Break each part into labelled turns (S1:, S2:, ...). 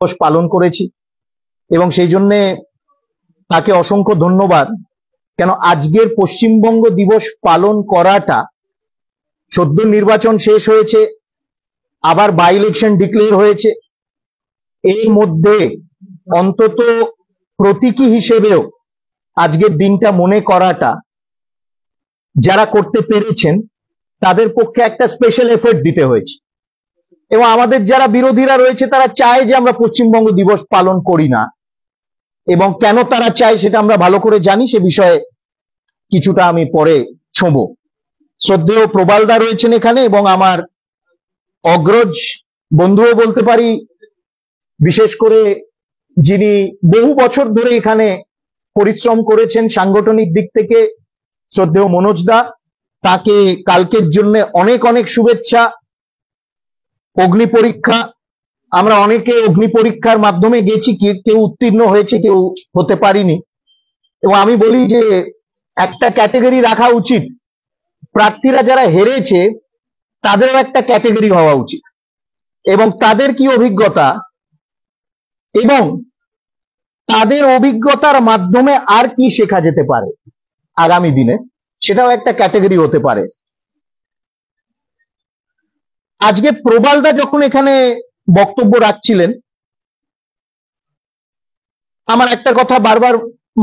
S1: দিবস পালন করেছি এবং সেই জন্য তাকে অসংখ্য ধন্যবাদ। কেন আজকের পশ্চিমবঙ্গ দিবস পালন করাটা, সদ্য নির্বাচন শেষ হয়েছে, আবার বাই ইলেকশন ডিক্লেয়ার হয়েছে, এর মধ্যে অন্তত প্রতীকী হিসেবেও আজকের দিনটা মনে করাটা যারা করতে পেরেছেন তাদের পক্ষে একটা স্পেশাল এফোর্ট দিতে হয়েছে। এবং আমাদের যারা বিরোধীরা রয়েছে তারা চায় যে আমরা পশ্চিমবঙ্গ দিবস পালন করি না, এবং কেন তারা চায় সেটা আমরা ভালো করে জানি, সে বিষয়ে কিছুটা আমি পরে ছোঁবো। শ্রদ্ধেয় প্রবালদা রয়েছেন এখানে এবং আমার অগ্রজ বন্ধুও বলতে পারি, বিশেষ করে যিনি বহু বছর ধরে এখানে পরিশ্রম করেছেন সাংগঠনিক দিক থেকে, শ্রদ্ধেয় মনোজ দা, তাকে কালকের জন্য অনেক অনেক শুভেচ্ছা। অগ্নি পরীক্ষা, আমরা অনেকে অগ্নি পরীক্ষার মাধ্যমে গেছি, কেউ উত্তীর্ণ হয়েছে, কেউ হতে পারিনি। এবং আমি বলি যে একটা ক্যাটেগরি রাখা উচিত, প্রার্থীরা যারা হেরেছে তাদেরও একটা ক্যাটেগরি হওয়া উচিত, এবং তাদের কি অভিজ্ঞতা এবং তাদের অভিজ্ঞতার মাধ্যমে আর কি শেখা যেতে পারে আগামী দিনে, সেটাও একটা ক্যাটেগরি হতে পারে। আজকে প্রবালদা যখন এখানে বক্তব্য রাখছিলেন, আমার একটা কথা বারবার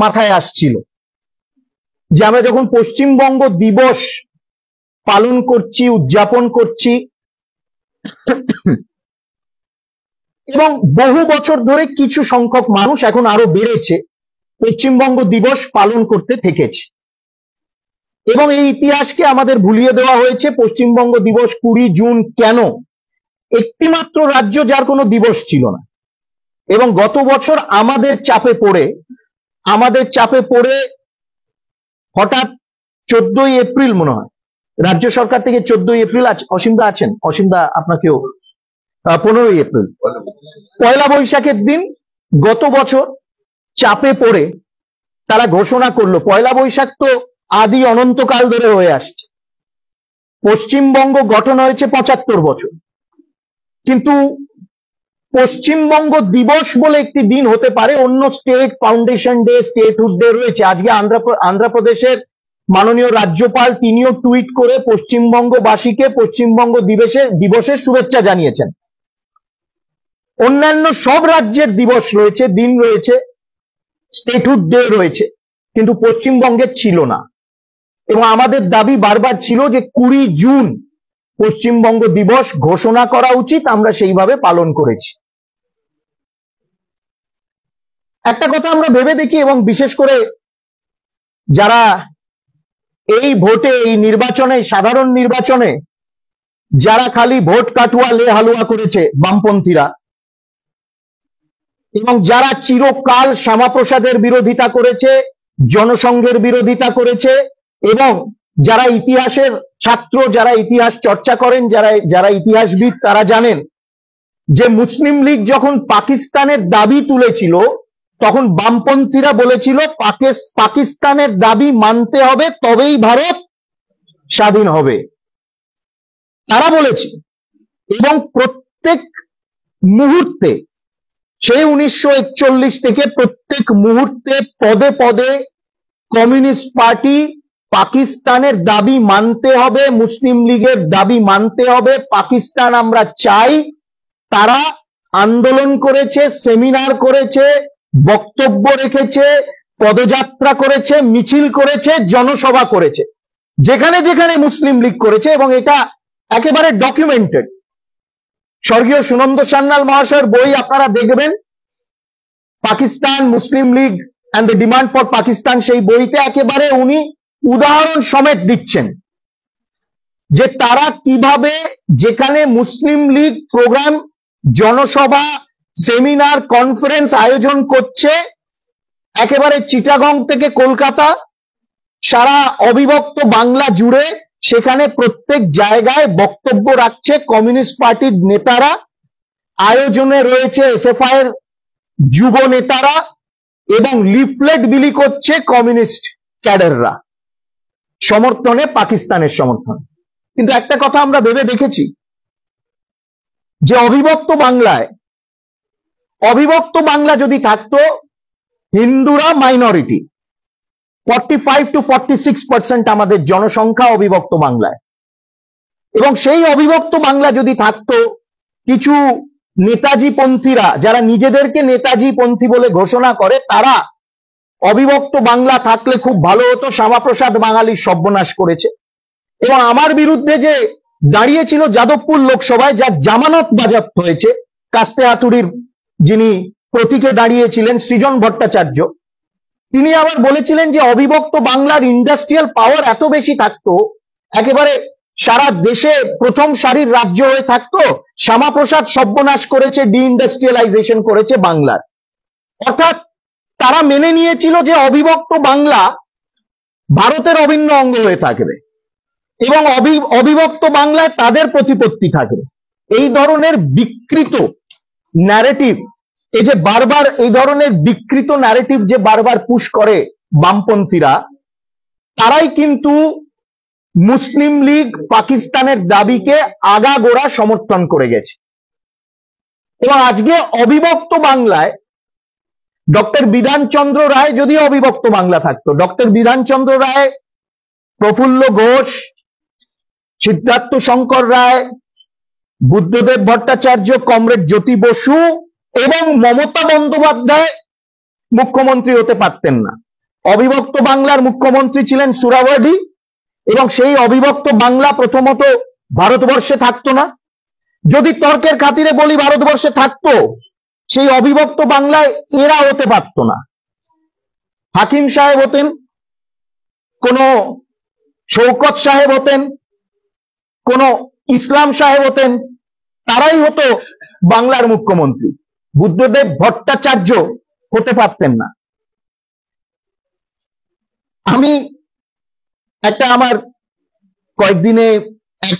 S1: মাথায় আসছিল, যে আমরা যখন পশ্চিমবঙ্গ দিবস পালন করছি, উদযাপন করছি, এবং বহু বছর ধরে কিছু সংখ্যক মানুষ, এখন আরো বেড়েছে, পশ্চিমবঙ্গ দিবস পালন করতে থেকেছে, এবং এই ইতিহাসকে আমাদের ভুলিয়ে দেওয়া হয়েছে। পশ্চিমবঙ্গ দিবস 20 জুন কেন? একটিমাত্র রাজ্য যার কোনো দিবস ছিল না, এবং গত বছর আমাদের চাপে পড়ে হঠাৎ 14ই এপ্রিল মনে হয় রাজ্য সরকার থেকে 14ই এপ্রিল, অসীমদা আছেন, অসীমদা আপনাকেও 15ই এপ্রিল পয়লা বৈশাখের দিন গত বছর চাপে পড়ে তারা ঘোষণা করলো, পয়লা বৈশাখ তো আদি অনন্তকাল ধরে হয়ে আসছে, পশ্চিমবঙ্গ গঠন হয়েছে 75 বছর, কিন্তু পশ্চিমবঙ্গ দিবস বলে একটি দিন হতে পারে। অন্য state foundation day, statehood day রয়েছে। আজকে আন্ধ্রপ্রদেশের মাননীয় রাজ্যপাল তিনিও টুইট করে পশ্চিমবঙ্গবাসীকে পশ্চিমবঙ্গ দিবসের শুভেচ্ছা জানিয়েছেন। অন্যান্য সব রাজ্যের দিবস রয়েছে, দিন রয়েছে, স্টেটহুড ডে রয়েছে, কিন্তু পশ্চিমবঙ্গের ছিল না। এবং আমাদের দাবি বারবার ছিল যে 20 জুন পশ্চিমবঙ্গ দিবস ঘোষণা করা উচিত, আমরা সেইভাবে পালন করেছি। একটা কথা আমরা ভেবে দেখি, এবং বিশেষ করে যারা এই ভোটে, এই নির্বাচনে, সাধারণ নির্বাচনে যারা খালি ভোট কাটুয়া লে হালুয়া করেছে, বামপন্থীরা, এবং যারা চিরকাল শ্যামাপ্রসাদের বিরোধিতা করেছে, জনসংঘের বিরোধিতা করেছে, এবং যারা ইতিহাসের ছাত্র, যারা ইতিহাস চর্চা করেন, যারা ইতিহাসবিদ, তারা জানেন যে মুসলিম লীগ যখন পাকিস্তানের দাবি তুলেছিল তখন বামপন্থীরা বলেছিল পাকিস্তানের দাবি মানতে হবে, তবেই ভারত স্বাধীন হবে, তারা বলেছে। এবং প্রত্যেক মুহূর্তে, সেই 1941 থেকে প্রত্যেক মুহূর্তে পদে পদে কমিউনিস্ট পার্টি পাকিস্তানের দাবি মানতে হবে, মুসলিম লীগের দাবি মানতে হবে, পাকিস্তান আমরা চাই, তারা আন্দোলন করেছে, সেমিনার করেছে, বক্তব্য রেখেছে, পদযাত্রা করেছে, মিছিল করেছে, জনসভা করেছে, যেখানে যেখানে মুসলিম লীগ করেছে, এবং এটা একেবারে ডকুমেন্টেড। স্বর্গীয় সুনন্দ সান্যাল মহাশয়ের বই আপনারা দেখবেন, Pakistan, Muslim League and the demand for Pakistan, সেই বইতে একেবারে উনি উদাহরণ সমেত দিচ্ছেন যে তারা কিভাবে, যেখানে মুসলিম লীগ প্রোগ্রাম, জনসভা, সেমিনার, কনফারেন্স আয়োজন করছে, একেবারে চিটাগং থেকে কলকাতা, সারা অবিভক্ত বাংলা জুড়ে, সেখানে প্রত্যেক জায়গায় বক্তব্য রাখছে কমিউনিস্ট পার্টির নেতারা, আয়োজনে রয়েছে এসএফআই এর যুব নেতারা, এবং লিফলেট বিলি করছে কমিউনিস্ট ক্যাডাররা, সমর্থনে, পাকিস্তানের সমর্থনে। কিন্তু একটা কথা আমরা ভেবে দেখেছি যে অবিভক্ত বাংলায় অবিভক্ত বাংলা যদি থাকতো, হিন্দুরা মাইনরিটি, 45 to 46% আমাদের জনসংখ্যা অবিভক্ত বাংলায়। এবং সেই অবিভক্ত বাংলা যদি থাকতো, কিছু নেতাজি পন্থীরা যারা নিজেদেরকে নেতাজি পন্থী বলে ঘোষণা করে, তারা অবিভক্ত বাংলা থাকলে খুব ভালো হতো, শ্যামাপ্রসাদ বাঙালির সর্বনাশ করেছে। এবং আমার বিরুদ্ধে যে দাঁড়িয়েছিল যাদবপুর লোকসভায়, যার জামানত বাজেয়াপ্ত হয়েছে, কাস্তে হাতুড়ির যিনি প্রতীকে দাঁড়িয়েছিলেন সৃজন ভট্টাচার্য, তিনি আবার বলেছিলেন যে অবিভক্ত বাংলার ইন্ডাস্ট্রিয়াল পাওয়ার এত বেশি থাকতো, একেবারে সারা দেশে প্রথম সারির রাজ্য হয়ে থাকতো, শ্যামাপ্রসাদ সর্বনাশ করেছে, ডিইন্ডাস্ট্রিয়ালাইজেশন করেছে বাংলার। অর্থাৎ তারা মেনে নিয়েছিল যে অবিভক্ত বাংলা ভারতের অভিন্ন অঙ্গ হয়ে থাকবে এবং অবিভক্ত বাংলায় তাদের প্রতিপত্তি থাকবে। এই ধরনের বিকৃত ন্যারেটিভ, এই যে বারবার এই ধরনের বিকৃত ন্যারেটিভ যে বারবার পুশ করে বামপন্থীরা, তারাই কিন্তু মুসলিম লীগ পাকিস্তানের দাবিকে আগাগোড়া সমর্থন করে গেছে। এবং আজকে অবিভক্ত বাংলায় ডক্টর বিধানচন্দ্র রায়, যদি অবিভক্ত বাংলা থাকতো, ডক্টর বিধানচন্দ্র রায়, প্রফুল্ল ঘোষ, সিদ্ধার্থ শঙ্কর রায়, বুদ্ধদেব ভট্টাচার্য, কমরেড জ্যোতি বসু এবং মমতা বন্দ্যোপাধ্যায় মুখ্যমন্ত্রী হতে পারতেন না। অবিভক্ত বাংলার মুখ্যমন্ত্রী ছিলেন সুরাওয়ার্ডি, এবং সেই অবিভক্ত বাংলা প্রথমত ভারতবর্ষে থাকতো না। যদি তর্কের খাতিরে বলি ভারতবর্ষে থাকতো, সেই অবিভক্ত বাংলায় এরা হতে পারতো না। হাকিম সাহেব হতেন, কোন শৌকত সাহেব হতেন, কোন ইসলাম সাহেব হতেন, তারাই হতো বাংলার মুখ্যমন্ত্রী। বুদ্ধদেব ভট্টাচার্য হতে পারতেন না। আমি একটা আমার কয়েকদিনে, এক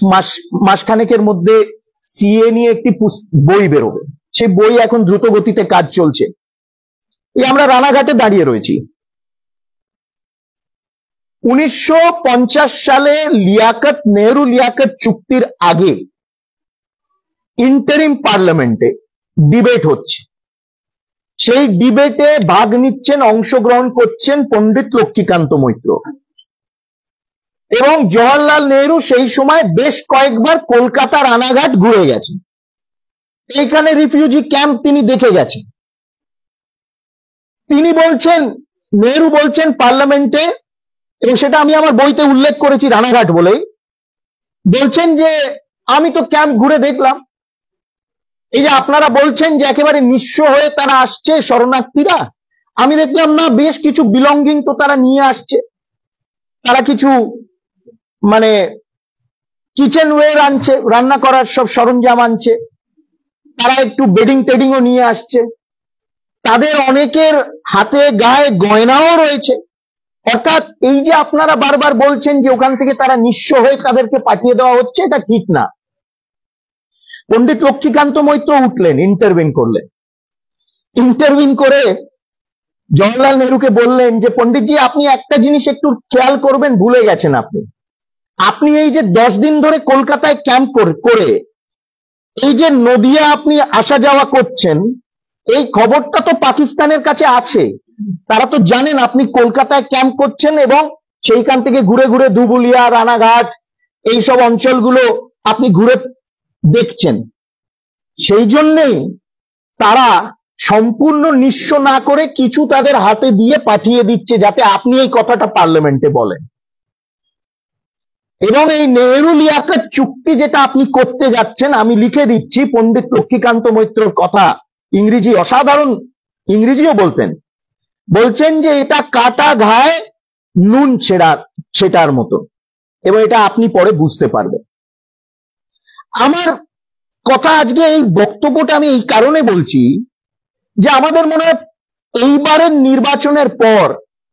S1: মাসখানেকের মধ্যে সিএ নিয়ে একটি বই বেরোবে। সেই বই এখন দ্রুত গতিতে কাজ চলছে। এই আমরা রানাঘাটে দাঁড়িয়ে রয়েছি। 1950 সালে নেহরু লিয়াকত চুক্তির আগে ইন্টারিম পার্লামেন্টে ডিবেট হচ্ছে। সেই ডিবেটে ভাগ নিচ্ছেন, অংশগ্রহণ করছেন পণ্ডিত লক্ষ্মীকান্ত মৈত্র। এবং জওহরলাল নেহরু সেই সময় বেশ কয়েকবার কলকাতা রানাঘাট ঘুরে গেছেন, এইখানে রিফিউজি ক্যাম্প তিনি দেখে গেছেন। তিনি বলছেন, নেহরু বলছেন পার্লামেন্টে, এবং সেটা আমি আমার বইতে উল্লেখ করেছি রানাঘাট বলেই, বলছেন যে আমি তো ক্যাম্প ঘুরে দেখলাম, এই যে আপনারা বলছেন যে একেবারে নিঃস্ব হয়ে তারা আসছে শরণার্থীরা, আমি দেখলাম না, বেশ কিছু বিলঙ্গিং তো তারা নিয়ে আসছে। তারা কিছু মানে কিচেন ওয়্যার আনছে, রান্না করার সব সরঞ্জাম আনছে, তারা একটু বেডিং টেডিংও নিয়ে আসছে, তাদের অনেকের হাতে গায়ে গয়নাও রয়েছে। অর্থাৎ এই যে আপনারা বারবার বলছেন যে ওখান থেকে তারা নিঃস্ব হয়ে তাদেরকে পাঠিয়ে দেওয়া হচ্ছে, এটা ঠিক না। পণ্ডিত লক্ষ্মীকান্ত মৈত্র উঠলেন, ইন্টারভিন করলেন। ইন্টারভিন করে জওহরলাল নেহরুকে বললেন যে পণ্ডিতজি, আপনি একটা জিনিস একটু খেয়াল করবেন, ভুলে গেছেন আপনি এই যে 10 দিন ধরে কলকাতায় ক্যাম্প করে এই যে নদিয়া আপনি আসা যাওয়া করছেন, এই খবরটা তো পাকিস্তানের কাছে আছে। তারা তো জানেন আপনি কলকাতায় ক্যাম্প করছেন এবং সেইখান থেকে ঘুরে ঘুরে ধুবুলিয়া, রানাঘাট, এইসব অঞ্চলগুলো আপনি ঘুরে দেখছেন। সেই জন্যেই তারা সম্পূর্ণ নিঃস্ব না করে কিছু তাদের হাতে দিয়ে পাঠিয়ে দিচ্ছে, যাতে আপনি এই কথাটা পার্লামেন্টে বলেন। এবং এই নেহরু লিয়াকত চুক্তি যেটা আপনি করতে যাচ্ছেন, আমি লিখে দিচ্ছি, পণ্ডিত লক্ষ্মীকান্ত মৈত্রর কথা, ইংরেজি অসাধারণ, ইংরেজিও বলছেন যে এটা কাটা ঘায়ে নুন ছেটার মতো, এবং এটা আপনি পরে বুঝতে পারবেন। আমার কথা আজকে এই বক্তব্যটা আমি এই কারণে বলছি যে আমাদের মনে হয় এইবারের নির্বাচনের পর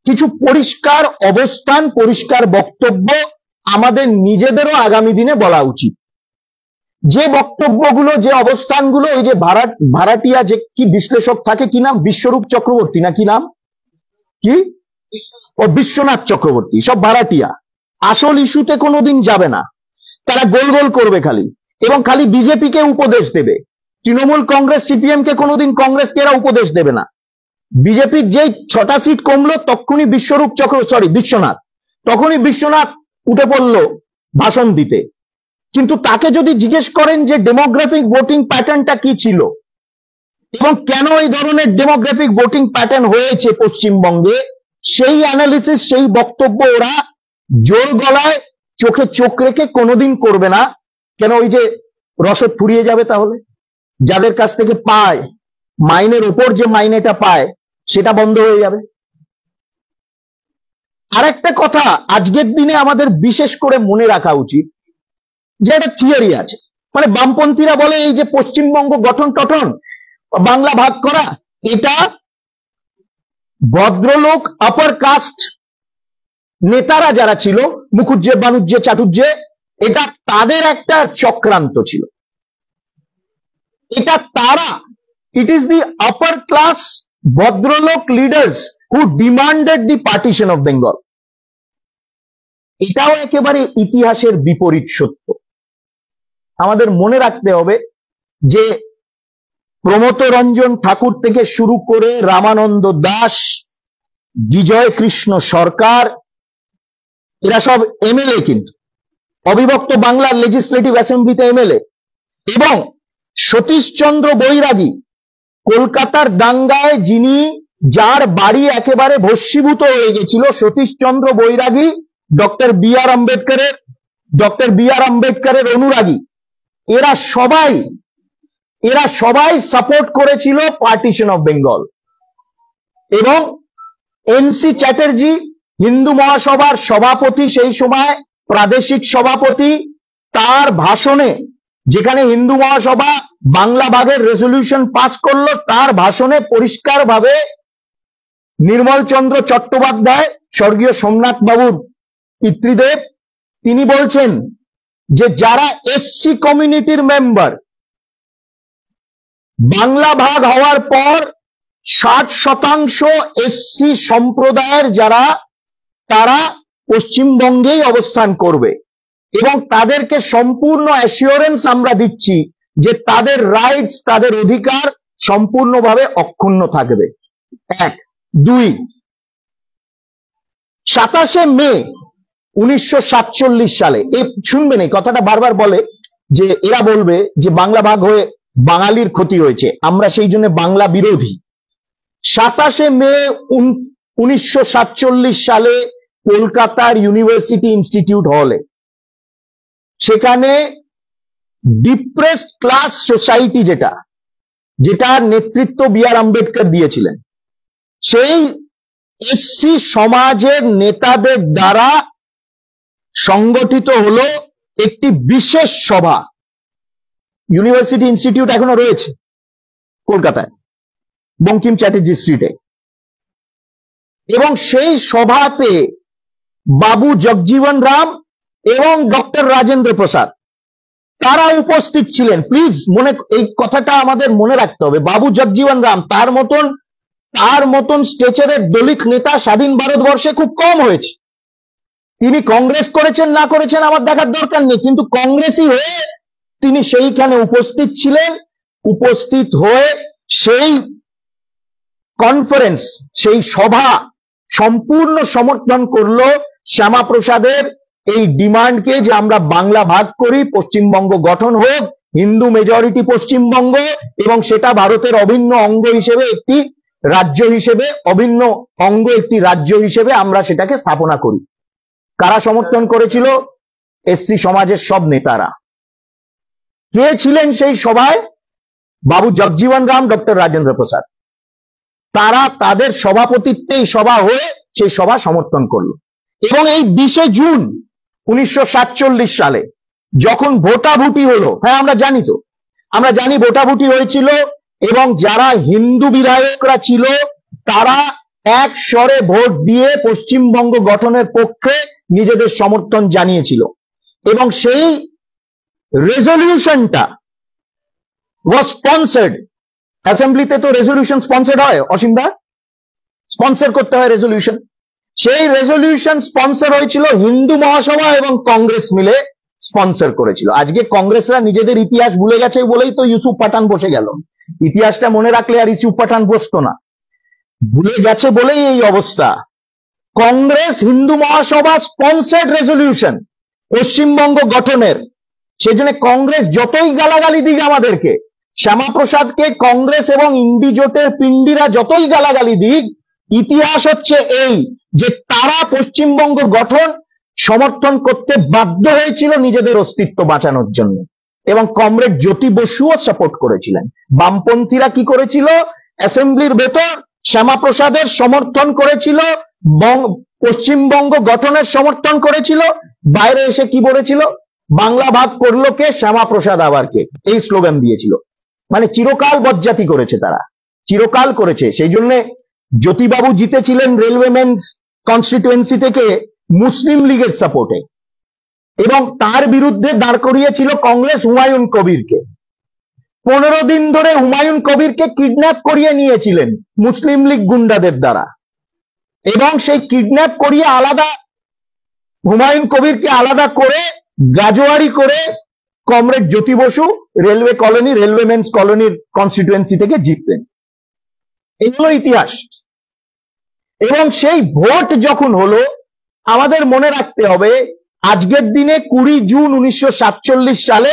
S1: কিছু পরিষ্কার অবস্থান, পরিষ্কার বক্তব্য আমাদের নিজেদেরও আগামী দিনে বলা উচিত। যে বক্তব্যগুলো, যে অবস্থানগুলো, ওই যে ভাড়াটিয়া যে কি বিশ্লেষক থাকে, কি নাম, বিশ্বরূপ চক্রবর্তী না কি নাম, কি ও বিশ্বনাথ চক্রবর্তী, সব ভাড়াটিয়া, আসল ইস্যুতে কোনোদিন যাবে না। তারা গোল গোল করবে খালি, এবং খালি বিজেপিকে উপদেশ দেবে। তৃণমূল কংগ্রেস সিপিএম কে কোনোদিন কংগ্রেসকে এরা উপদেশ দেবে না। বিজেপির যেই 6টা সিট কমলো তখনই বিশ্বনাথ তখনই বিশ্বনাথ উঠে পড়লো ভাষণ দিতে। কিন্তু তাকে যদি জিজ্ঞেস করেন যে ডেমোগ্রাফিক ভোটিং প্যাটার্নটা কি ছিল এবং কেন এই ধরনের ডেমোগ্রাফিক ভোটিং প্যাটার্ন হয়েছে পশ্চিমবঙ্গে, সেই অ্যানালিসিস সেই বক্তব্য ওরা জোর গলায় চোখে চোখ রেখে কোনোদিন করবে না। কেন? ওই যে রসদ ফুরিয়ে যাবে, তাহলে যাদের কাছ থেকে পায় মাইনের উপর যে মাইনেটা পায় সেটা বন্ধ হয়ে যাবে। আরেকটা কথা আজকের দিনে আমাদের বিশেষ করে মনে রাখা উচিত, যে একটা থিওরি আছে, মানে বামপন্থীরা বলে এই যে পশ্চিমবঙ্গ গঠন বাংলা ভাগ করা, এটা ভদ্রলোক আপার কাস্ট নেতারা যারা ছিল, মুখুজ্জে বানুজ্জে চাটুর্জে, এটা তাদের একটা চক্রান্ত ছিল। এটা তারা, it is the upper class bhadralok leaders who demanded the partition of Bengal. এটাও একেবারে ইতিহাসের বিপরীত সত্য। আমাদের মনে রাখতে হবে যে প্রমথ রঞ্জন ঠাকুর থেকে শুরু করে রামানন্দ দাস, বিজয় কৃষ্ণ সরকার, এরা সব এমএলএ, কিন্তু অবিভক্ত বাংলার লেজিসলেটিভ অ্যাসেম্বলিতে এমএলএ, এবং সতীশচন্দ্র বৈরাগী কলকাতার দাঙ্গায় যার বাড়ি একেবারে ভস্মীভূত হয়ে গেছিল, সতীশচন্দ্র বৈরাগী ডক্টর বি আর আম্বেদকরের অনুরাগী। এরা সবাই সাপোর্ট করেছিল পার্টিশন অফ বেঙ্গল। এবং এনসি চ্যাটার্জি, হিন্দু মহাসভার সভাপতি, সেই সময় প্রাদেশিক সভাপতি, তার ভাষণে, যেখানে হিন্দু মহাসভা বাংলা ভাগের রেজলিউশন পাস করলো, তার ভাষণে পরিষ্কারভাবে নির্মল চন্দ্র চট্টোপাধ্যায়, স্বর্গীয় সোমনাথ বাবুর পিতৃদেব, তিনি বলছেন যে যারা এসসি কমিউনিটির মেম্বার, বাংলা ভাগ হওয়ার পর 60% এসসি সম্প্রদায়ের যারা, তারা পশ্চিমবঙ্গেই অবস্থান করবে এবং তাদেরকে সম্পূর্ণ অ্যাসিওরেন্স আমরা দিচ্ছি যে তাদের রাইটস, তাদের অধিকার সম্পূর্ণভাবে অক্ষুণ্ণ থাকবে। 1, 2, 27 মে 1947 সালে, শুনবেন এই কথাটা বারবার বলে যে এরা বলবে যে বাংলা ভাগ হয়ে বাঙালির ক্ষতি হয়েছে, আমরা সেই জন্য বাংলা বিরোধী। 27 মে 1947 সালে কলকাতার ইউনিভার্সিটি ইনস্টিটিউট হলে, সেখানে ডিপ্রেসড ক্লাস সোসাইটি, যেটার নেতৃত্ব বি আর আম্বেদকর দিয়েছিলেন, সেই এসসি সমাজের নেতাদের দ্বারা সংগঠিত হলো একটি বিশেষ সভা। ইউনিভার্সিটি ইনস্টিটিউট এখনো রয়েছে কলকাতায়, বঙ্কিম চ্যাটার্জি স্ট্রিটে। এবং সেই সভাতে বাবু জগজীবন রাম এবং ডক্টর রাজেন্দ্র প্রসাদ তারা উপস্থিত ছিলেন। প্লিজ এই কথাটা আমাদের মনে রাখতে হবে। বাবু জগজীবন রাম, তার মতন স্টেচারের দলিত নেতা স্বাধীন ভারতবর্ষে খুব কম হয়েছে। তিনি কংগ্রেস করেছেন না করেছেন আমার দেখার দরকার নেই, কিন্তু কংগ্রেসই হয়ে তিনি সেইখানে উপস্থিত ছিলেন। উপস্থিত হয়ে সেই কনফারেন্স, সেই সভা সম্পূর্ণ সমর্থন করলো শ্যামাপ্রসাদের এই ডিমান্ডকে যে আমরা বাংলা ভাগ করি, পশ্চিমবঙ্গ গঠন হোক, হিন্দু মেজরিটি পশ্চিমবঙ্গ, এবং সেটা ভারতের অভিন্ন অঙ্গ হিসেবে, একটি রাজ্য হিসেবে, অভিন্ন অঙ্গ একটি রাজ্য হিসেবে আমরা সেটাকে স্থাপনা করি। কারা সমর্থন করেছিল? এসসি সমাজের সব নেতারা। কে ছিলেন সেই সভায়? বাবু জগজীবন রাম, ডক্টর রাজেন্দ্র প্রসাদ। তারা তাদের সভাপতিত্বে এই সভা হয়ে সেই সভা সমর্থন করলো। এবং এই 20 জুন 1947 সালে যখন ভোটাভুটি হলো, হ্যাঁ আমরা জানি ভোটাভুটি হয়েছিল, এবং যারা হিন্দু বিধায়করা ছিল তারা এক স্বরে ভোট দিয়ে পশ্চিমবঙ্গ গঠনের পক্ষে নিজেদের সমর্থন জানিয়েছিল। এবং সেই রেজলিউশনটা ওয়াজ স্পন্সর্ড, অ্যাসেম্বলিতে তো রেজলিউশন স্পন্সর্ড হয়, অসীমদা, স্পন্সর করতে হয় রেজলিউশন। সেই রেজলিউশন স্পন্সর হয়েছিল হিন্দু মহাসভা এবং কংগ্রেস মিলে, স্পন্সর করেছিল। আজকে কংগ্রেসরা নিজেদের ইতিহাস ভুলে গেছে বলেই তো ইউসুফ পাঠান বসে গেল। ইতিহাসটা মনে রাখলে আর ইউসুফ পাঠান বসতো না, ভুলে গেছে বলেই এই অবস্থা। কংগ্রেস হিন্দু মহাসভা স্পন্সর্ড রেজলিউশন পশ্চিমবঙ্গ গঠনের, সেজন্য কংগ্রেস যতই গালাগালি দিক আমাদেরকে, শ্যামাপ্রসাদকে কংগ্রেস এবং ইন্ডি জোটের পিন্ডিরা যতই গালাগালি দিক, ইতিহাস হচ্ছে এই যে তারা পশ্চিমবঙ্গ গঠন সমর্থন করতে বাধ্য হয়েছিল নিজেদের অস্তিত্ব বাঁচানোর জন্য, এবং কমরেড জ্যোতি বসুও সাপোর্ট করেছিলেন। বামপন্থীরা কি করেছিল? অ্যাসেম্বলির ভেতর শ্যামাপ্রসাদের সমর্থন করেছিল, পশ্চিমবঙ্গ গঠনের সমর্থন করেছিল, বাইরে এসে কি বলেছিল? বাংলা ভাগ করলো কে? শ্যামাপ্রসাদ আবার কে? এই স্লোগান দিয়েছিল। মানে চিরকাল বজ্জাতি করেছে তারা, চিরকাল করেছে। সেই জন্য জ্যোতিবাবু জিতেছিলেন রেলওয়েমেন্স কনস্টিটুয়েন্সি থেকে মুসলিম লীগের সাপোর্টে, এবং তার বিরুদ্ধে দাঁড় করিয়েছিল কংগ্রেস হুমায়ুন কবিরকে। 15 দিন ধরে হুমায়ুন কবিরকে কিডন্যাপ করিয়ে নিয়েছিলেন মুসলিম লীগ গুন্ডাদের দ্বারা, এবং সেই কিডন্যাপ করিয়ে আলাদা হুমায়ুন কবিরকে আলাদা করে গাজোয়ারি করে comrade Jyoti Basu railway colony, রেলওয়েমেন্স কলোনির কনস্টিটুয়েন্সি থেকে জিততেন। এগুলো ইতিহাস। এবং সেই ভোট যখন হলো, আমাদের মনে রাখতে হবে আজকের দিনে 20 জুন 1947 সালে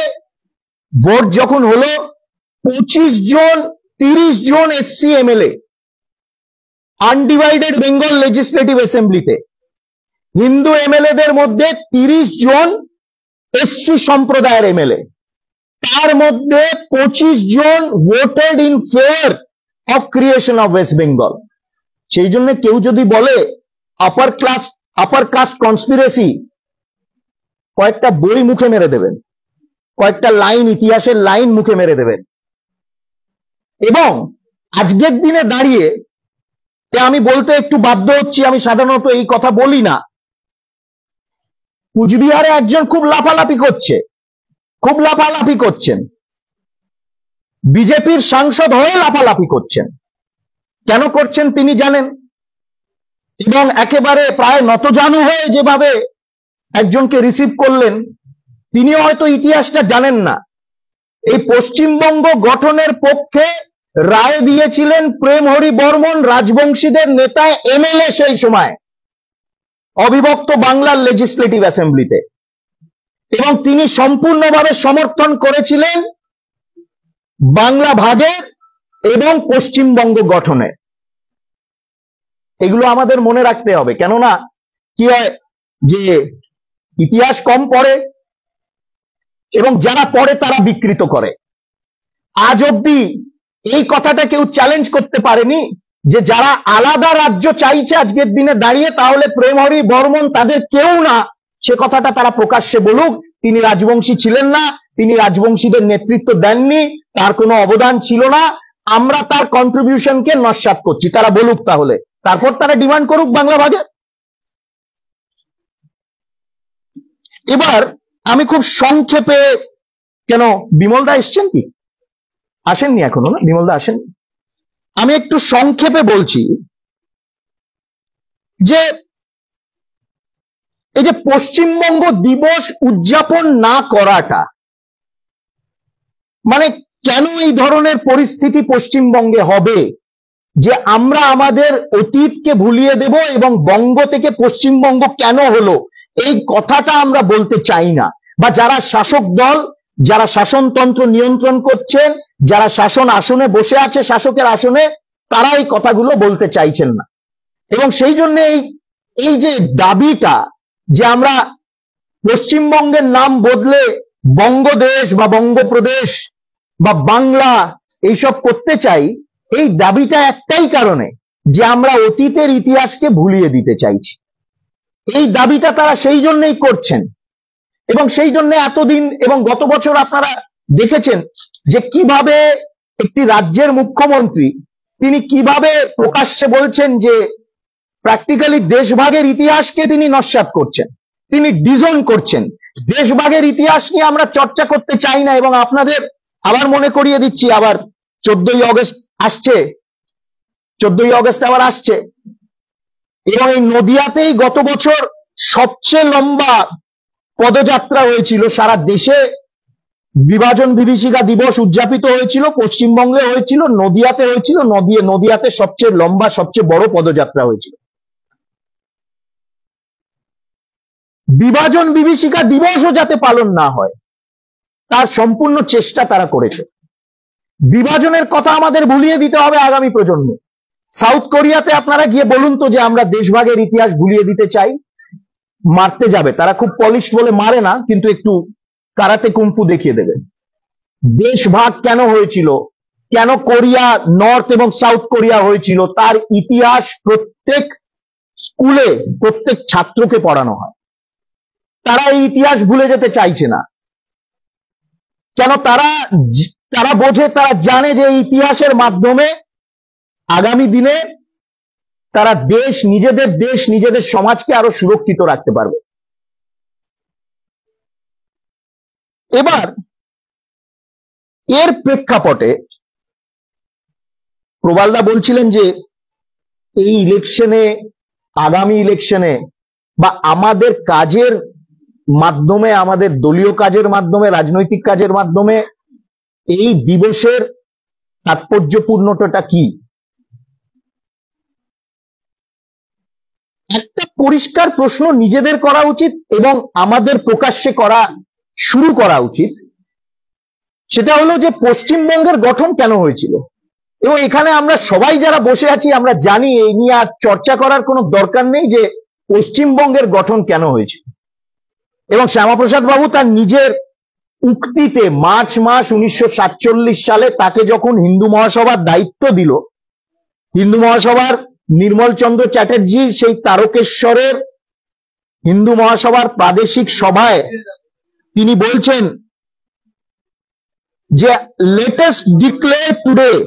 S1: ভোট যখন হলো, 25 জন 30 জন SC MLA undivided Bengal legislative অ্যাসেম্বলিতে, হিন্দু এমএলএদের মধ্যে 30 জন এসসি সম্প্রদায়ের এমএলএ, তার মধ্যে 25 জন voted in favour of creation of West Bengal. সেই জন্য কেউ যদি বলে আপার কাস্ট কনস্পিরেসি, কয়েকটা বই মুখে মেরে দেবেন, কয়েকটা লাইন, ইতিহাসের লাইন মুখে মেরে দেবেন। এবং আজকের দিনে দাঁড়িয়ে আমি বলতে একটু বাধ্য হচ্ছি, আমি সাধারণত এই কথা বলি না, কুচবিহারে একজন খুব লাফালাফি করছেন, বিজেপির সাংসদ হয়ে লাফালাফি করছেন। কেন করছেন তিনি জানেন, এবং একেবারে প্রায় নতজানু হয়ে যেভাবে একজনকে রিসিভ করলেন, তিনি হয়তো ইতিহাসটা জানেন না। এই পশ্চিমবঙ্গ গঠনের পক্ষে রায় দিয়েছিলেন প্রেমহরি বর্মন, রাজবংশীদের নেতা, এমএলএ সেই সময় অবিভক্ত বাংলার লেজিসলেটিভ অ্যাসেম্বলিতে, এবং তিনি সম্পূর্ণভাবে সমর্থন করেছিলেন বাংলা ভাগের এবং পশ্চিমবঙ্গ গঠনে। এগুলো আমাদের মনে রাখতে হবে, কেননা কি হয় যে ইতিহাস কম পড়ে, এবং যারা পড়ে তারা বিকৃত করে। আজ অব্দি এই কথাটা কেউ চ্যালেঞ্জ করতে পারেনি যে যারা আলাদা রাজ্য চাইছে আজকের দিনে দাঁড়িয়ে, তাহলে প্রেমহরি বর্মন তাদের কেউ না, সে কথাটা তারা প্রকাশ্যে বলুক। তিনি রাজবংশী ছিলেন না, তিনি রাজবংশীদের নেতৃত্ব দেননি, তার কোনো অবদান ছিল না, আমরা তার কন্ট্রিবিউশনকে নস্যাৎ করছি, তারা বলুক। তাহলে তারপর তারা ডিমান্ড করুক বাংলা ভাগে। এবার আমি খুব সংক্ষেপে, কেন বিমলদা এসছেন কি? আসেননি এখনো না, বিমলদা আসেন। আমি একটু সংক্ষেপে বলছি যে এই যে পশ্চিমবঙ্গ দিবস উদযাপন না করাটা, মানে কেন এই ধরনের পরিস্থিতি পশ্চিমবঙ্গে হবে যে আমরা আমাদের অতীতকে ভুলিয়ে দেব, এবং বঙ্গ থেকে পশ্চিমবঙ্গ কেন হলো, এই কথাটা আমরা বলতে চাই না। বা যারা শাসক দল, যারা শাসনতন্ত্র নিয়ন্ত্রণ করছেন, যারা শাসন আসনে বসে আছে, শাসকের আসনে, তারা এই কথাগুলো বলতে চাইছেন না। এবং সেই জন্য এই যে দাবিটা যে আমরা পশ্চিমবঙ্গের নাম বদলে বঙ্গদেশ বা বঙ্গপ্রদেশ বা বাংলা এইসব করতে চাই, এই দাবিটা একটাই কারণে যে আমরা অতীতের ইতিহাসকে ভুলিয়ে দিতে চাইছি। এই দাবিটা তারা সেই জন্যই করছেন, এবং সেই জন্য এতদিন, এবং গত বছর আপনারা দেখেছেন যে কিভাবে একটি রাজ্যের মুখ্যমন্ত্রী তিনি কিভাবে প্রকাশ্যে বলছেন যে প্র্যাকটিক্যালি দেশভাগের ইতিহাসকে তিনি নস্যাৎ করছেন, তিনি ডিজন করছেন। দেশভাগের ইতিহাস নিয়ে আমরা চর্চা করতে চাই না। এবং আপনাদের আবার মনে করিয়ে দিচ্ছি, আবার 14ই আগস্ট আসছে, 14ই আগস্ট আবার আসছে, এবং এই নদিয়াতেই গত বছর সবচেয়ে লম্বা পদযাত্রা হয়েছিল, সারা দেশে বিভাজন বিভীষিকা দিবস উদযাপিত হয়েছিল, পশ্চিমবঙ্গে হয়েছিল, নদিয়াতে হয়েছিল, নদিয়াতে সবচেয়ে লম্বা সবচেয়ে বড় পদযাত্রা হয়েছিল। বিভাজন বিভীষিকা দিবসও যাতে পালন না হয় তার সম্পূর্ণ চেষ্টা তারা করেছে। বিভাজনের কথা আমাদের ভুলিয়ে দিতে হবে আগামী প্রজন্মে। সাউথ কোরিয়াতে আপনারা গিয়ে বলুন তো যে আমরা দেশভাগের ইতিহাস ভুলিয়ে দিতে চাই, মারতে যাবে। তারা খুব পলিশ বলে মারে না, কিন্তু একটু কারাতে কুমফু দেখিয়ে দেবে। দেশভাগ কেন হয়েছিল, কেন কোরিয়া নর্থ এবং সাউথ কোরিয়া হয়েছিল, তার ইতিহাস প্রত্যেক স্কুলে প্রত্যেক ছাত্রকে পড়ানো হয়। তারা এই ইতিহাস ভুলে যেতে চাইছে না। কেন? তারা বোঝে, তারা জানে যে ইতিহাসের মাধ্যমে আগামী দিনে তারা নিজেদের সমাজকে আরো সুরক্ষিত রাখতে পারবে। এবার এর প্রেক্ষাপটে প্রবালদা বলছিলেন যে এই ইলেকশনে, আগামী ইলেকশনে বা আমাদের কাজের মাধ্যমে, আমাদের দলীয় কাজের মাধ্যমে, রাজনৈতিক কাজের মাধ্যমে এই দিবসের তাৎপর্যপূর্ণতা কি? একটা পরিষ্কার প্রশ্ন নিজেদের করা উচিত এবং আমাদের প্রকাশ্যে শুরু করা উচিত। সেটা হলো যে পশ্চিমবঙ্গের গঠন কেন হয়েছিল। এবং এখানে আমরা সবাই যারা বসে আছি আমরা জানি, এই নিয়ে আর চর্চা করার কোনো দরকার নেই যে পশ্চিমবঙ্গের গঠন কেন হয়েছিল। এবং শ্যামাপ্রসাদ বাবু তার নিজের উক্তিতে মার্চ মাস 1947 সালে তাকে যখন হিন্দু মহাসভার দায়িত্ব দিল, হিন্দু মহাসভার নির্মল চন্দ্র চ্যাটার্জি সেই তারকেশ্বরের হিন্দু মহাসভার প্রাদেশিক সভায় তিনি বলছেন যে let us declare today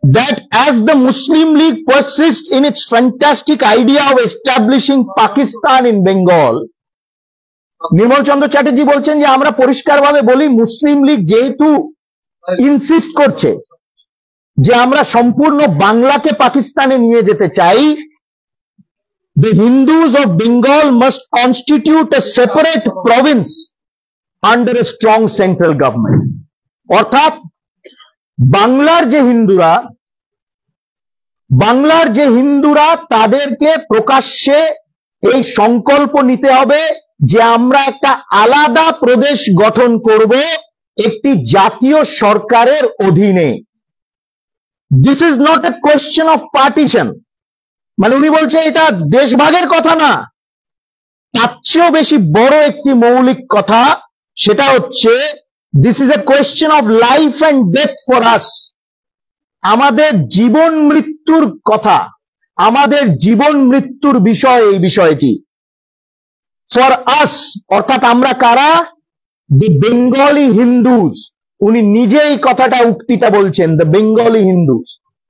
S1: that as the Muslim League persists in its fantastic idea of establishing Pakistan in Bengal, নির্মল চন্দ্র চ্যাটার্জি বলছেন যে আমরা পরিষ্কারভাবে বলি, মুসলিম লীগ যেহেতু ইনসিস্ট করছে যে আমরা সম্পূর্ণ বাংলাকে পাকিস্তানে নিয়ে যেতে চাই, the Hindus of Bengal must constitute a separate province under a strong central government. অর্থাৎ বাংলার যে হিন্দুরা তাদেরকে প্রকাশ্যে এই সংকল্প নিতে হবে যে আমরা একটা আলাদা প্রদেশ গঠন করব একটি জাতীয় সরকারের অধীনে। This is not a question of partition. মানে উনি বলছে এটা দেশভাগের কথা না, তার চেয়েও বেশি বড় একটি মৌলিক কথা, সেটা হচ্ছে this is a question of life and death for us. আমাদের জীবন মৃত্যুর কথা, আমাদের জীবন মৃত্যুর বিষয় এই বিষয়টি। ফর আস অর্থাৎ আমরা কারা? দি বেঙ্গলি হিন্দুস। উনি নিজেই কথাটা উক্তিটা বলছেন, দ্য বেঙ্গলি হিন্দুস।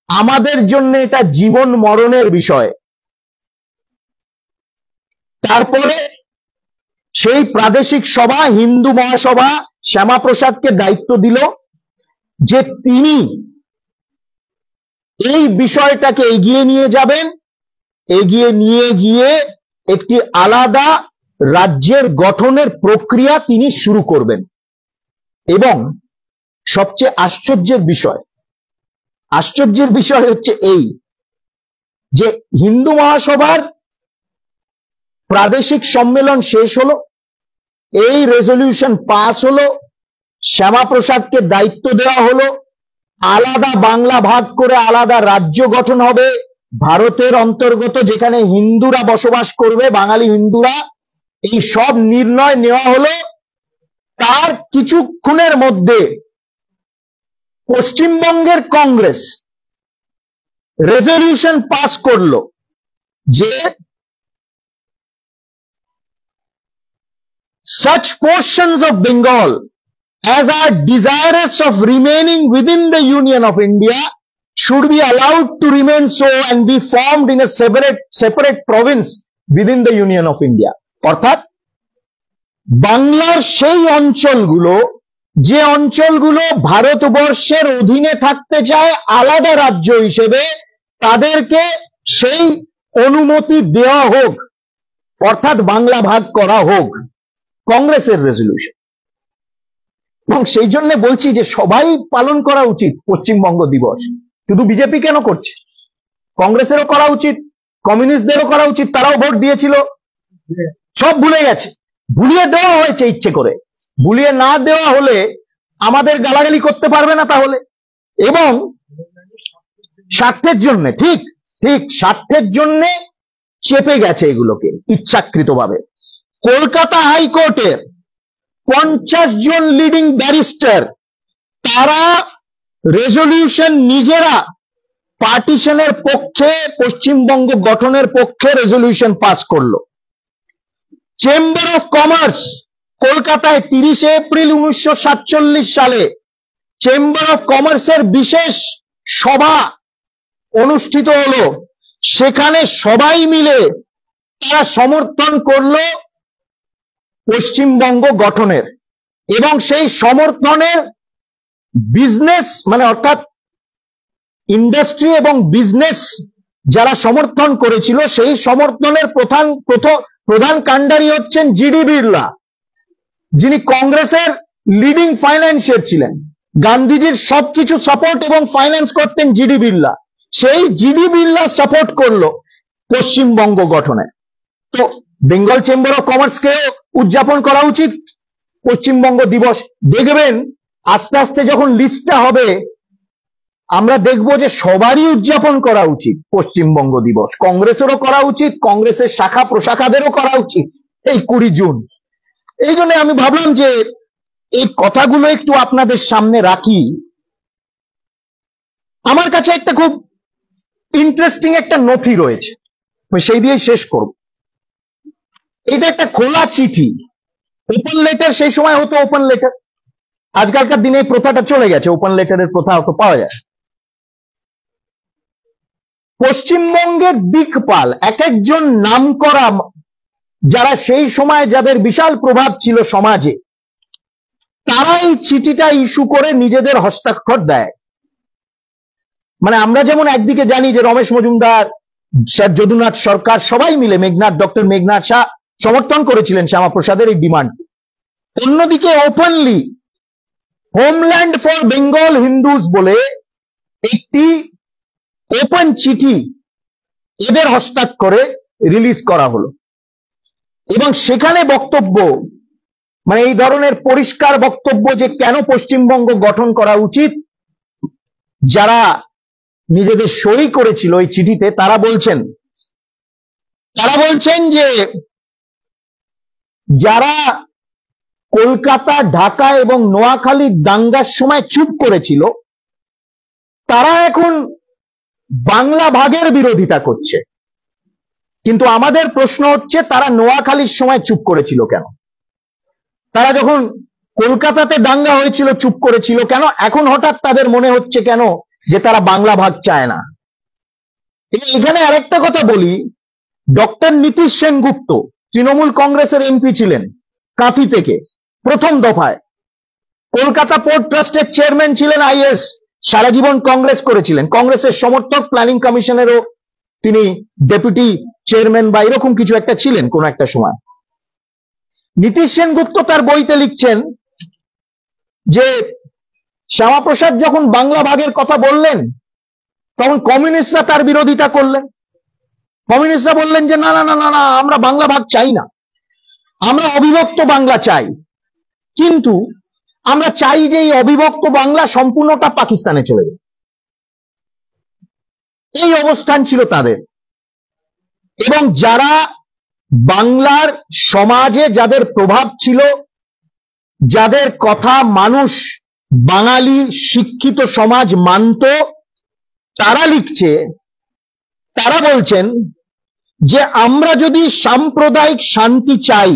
S1: আমাদের জন্য এটা জীবন মরণের বিষয়। তারপরে সেই প্রাদেশিক সভা, হিন্দু মহাসভা শ্যামাপ্রসাদকে দায়িত্ব দিল যে তিনি এই বিষয়টাকে এগিয়ে নিয়ে যাবেন, এগিয়ে নিয়ে গিয়ে একটি আলাদা রাজ্যের গঠনের প্রক্রিয়া তিনি শুরু করবেন। এবং সবচেয়ে আশ্চর্যের বিষয় হচ্ছে এই যে হিন্দু মহাসভার প্রাদেশিক সম্মেলন শেষ হলো, এই রেজলিউশন পাস হলো, শ্যামাপ্রসাদকে দায়িত্ব দেওয়া হলো, আলাদা বাংলা ভাগ করে আলাদা রাজ্য গঠন হবে ভারতের অন্তর্গত, যেখানে হিন্দুরা বসবাস করবে, বাঙালি হিন্দুরা। এই সব নির্ণয় নেওয়া হলো। তার কিছুক্ষণের মধ্যে পশ্চিমবঙ্গের কংগ্রেস রেজলিউশন পাস করলো যে such portions of Bengal as are desirous of remaining within the Union of India should be allowed to remain so and be formed in a separate province within the Union of India. অর্থাৎ বাংলার সেই অঞ্চলগুলো, যে অঞ্চলগুলো ভারতবর্ষের অধীনে থাকতে চায় আলাদা রাজ্য হিসেবে, তাদেরকে সেই অনুমতি দেওয়া হোক। অর্থাৎ বাংলা ভাগ করা হোক, কংগ্রেসের রেজলিউশন। এবং সেই জন্য বলছি যে সবাই পালন করা উচিত পশ্চিমবঙ্গ দিবস। শুধু বিজেপি কেন করছে? কংগ্রেসেরও করা উচিত, কমিউনিস্টদেরও করা উচিত, তারাও ভোট দিয়েছিল, সব ভুলে গেছে। ভুলিয়ে দেওয়া হয়েছে ইচ্ছে করে। ভুলিয়ে না দেওয়া হলে আমাদের গালাগালি করতে পারবে না তাহলে। এবং স্বার্থের জন্য, ঠিক ঠিক স্বার্থের জন্য চেপে গেছে এগুলোকে ইচ্ছাকৃতভাবে। কলকাতা হাইকোর্টের 50 জন লিডিং ব্যারিস্টার তারা রেজলিউশন নিজেরা পার্টিশনের পক্ষে, পশ্চিমবঙ্গ গঠনের পক্ষে রেজলিউশন পাস করলো। চেম্বার অফ কমার্স কলকাতায় 30 এপ্রিল 1947 সালে চেম্বার অফ কমার্সের বিশেষ সভা অনুষ্ঠিত হলো। সেখানে সবাই মিলে তারা সমর্থন করলো পশ্চিমবঙ্গ গঠনের, এবং সেই সমর্থনের বিজনেস মানে অর্থাৎ ইন্ডাস্ট্রি এবং বিজনেস যারা সমর্থন করেছিল, সেই সমর্থনের প্রধান কাণ্ডারি হচ্ছেন জিডি বিড়লা, যিনি কংগ্রেসের লিডিং ফাইন্যান্সিয়ার ছিলেন। গান্ধীজির সবকিছু সাপোর্ট এবং ফাইন্যান্স করতেন জিডি বিড়লা। সেই জিডি বিড়লা সাপোর্ট করলো পশ্চিমবঙ্গ গঠনে। তো বেঙ্গল চেম্বার অফ কমার্সকে উদযাপন করা উচিত পশ্চিমবঙ্গ দিবস। দেখবেন আস্তে আস্তে যখন লিস্টটা হবে আমরা দেখব যে সবারই উদযাপন করা উচিত পশ্চিমবঙ্গ দিবস। কংগ্রেসেরও করা উচিত, কংগ্রেসের শাখা প্রশাখাদেরও করা উচিত এই 20 জুন। এই জন্য আমি ভাবলাম যে এই কথাগুলো একটু আপনাদের সামনে রাখি। আমার কাছে একটা খুব ইন্টারেস্টিং একটা নথি রয়েছে, সেই দিয়ে শেষ করব। এটা একটা খোলা চিঠি, ওপেন লেটার। সেই সময় হতো ওপেন লেটার, আজকালকার দিনে এই প্রথাটা চলে গেছে, ওপেন লেটারের প্রথা হতো পাওয়া যায়। পশ্চিমবঙ্গের দিকপাল এক একজন নামকরা, যারা সেই সময় যাদের বিশাল প্রভাব ছিল সমাজে, তারা এই চিঠিটা ইস্যু করে নিজেদের হস্তাক্ষর দেয়। মানে আমরা যেমন একদিকে জানি যে রমেশ মজুমদার, স্যার যদুনাথ সরকার সবাই মিলে ডক্টর মেঘনাথ শাহ সমর্থন করেছিলেন শ্যামাপ্রসাদের এই ডিমান্ড। অন্যদিকে openly homeland for Bengal Hindus বলে একটি ওপেন চিঠি এদের হস্তাক্ষরে রিলিজ করা হলো, এবং সেখানে বক্তব্য, মানে এই ধরনের পরিষ্কার বক্তব্য যে কেন পশ্চিমবঙ্গ গঠন করা উচিত, যারা নিজেদের সই করেছিল এই চিঠিতে তারা বলছেন যে যারা কলকাতা, ঢাকা এবং নোয়াখালীর দাঙ্গার সময় চুপ করেছিল, তারা এখন বাংলা ভাগের বিরোধিতা করছে। কিন্তু আমাদের প্রশ্ন হচ্ছে তারা নোয়াখালীর সময় চুপ করেছিল কেন? তারা যখন কলকাতাতে দাঙ্গা হয়েছিল চুপ করেছিল কেন? এখন হঠাৎ তাদের মনে হচ্ছে কেন যে তারা বাংলা ভাগ চায় না? এখানে আরেকটা কথা বলি, ডক্টর নীতিশ সেনগুপ্ত তৃণমূল কংগ্রেসের এমপি ছিলেন কাঁথি থেকে, প্রথম দফায় কলকাতা পোর্ট ট্রাস্টের চেয়ারম্যান ছিলেন, আইএস, সারা জীবন কংগ্রেস করেছিলেন, কংগ্রেসের সমর্থক, প্ল্যানিং কমিশনেরও তিনি ডেপুটি চেয়ারম্যান বা এরকম কিছু একটা ছিলেন কোন একটা সময়। নীতিশ সেনগুপ্ত তার বইতে লিখছেন যে শ্যামাপ্রসাদ যখন বাংলা ভাগের কথা বললেন তখন কমিউনিস্টরা তার বিরোধিতা করলেন। কমিউনিস্টরা বললেন যে না না না না না, আমরা বাংলা ভাগ চাই না, আমরা অবিভক্ত বাংলা চাই, কিন্তু আমরা চাই যে এই অবিভক্ত বাংলা সম্পূর্ণটা পাকিস্তানে চলে যাবে। এই অবস্থান ছিল তাদের। এবং যারা বাংলার সমাজে যাদের প্রভাব ছিল, যাদের কথা মানুষ, বাঙালি শিক্ষিত সমাজ মানত, তারা লিখছে, তারা বলছেন যে আমরা যদি সাম্প্রদায়িক শান্তি চাই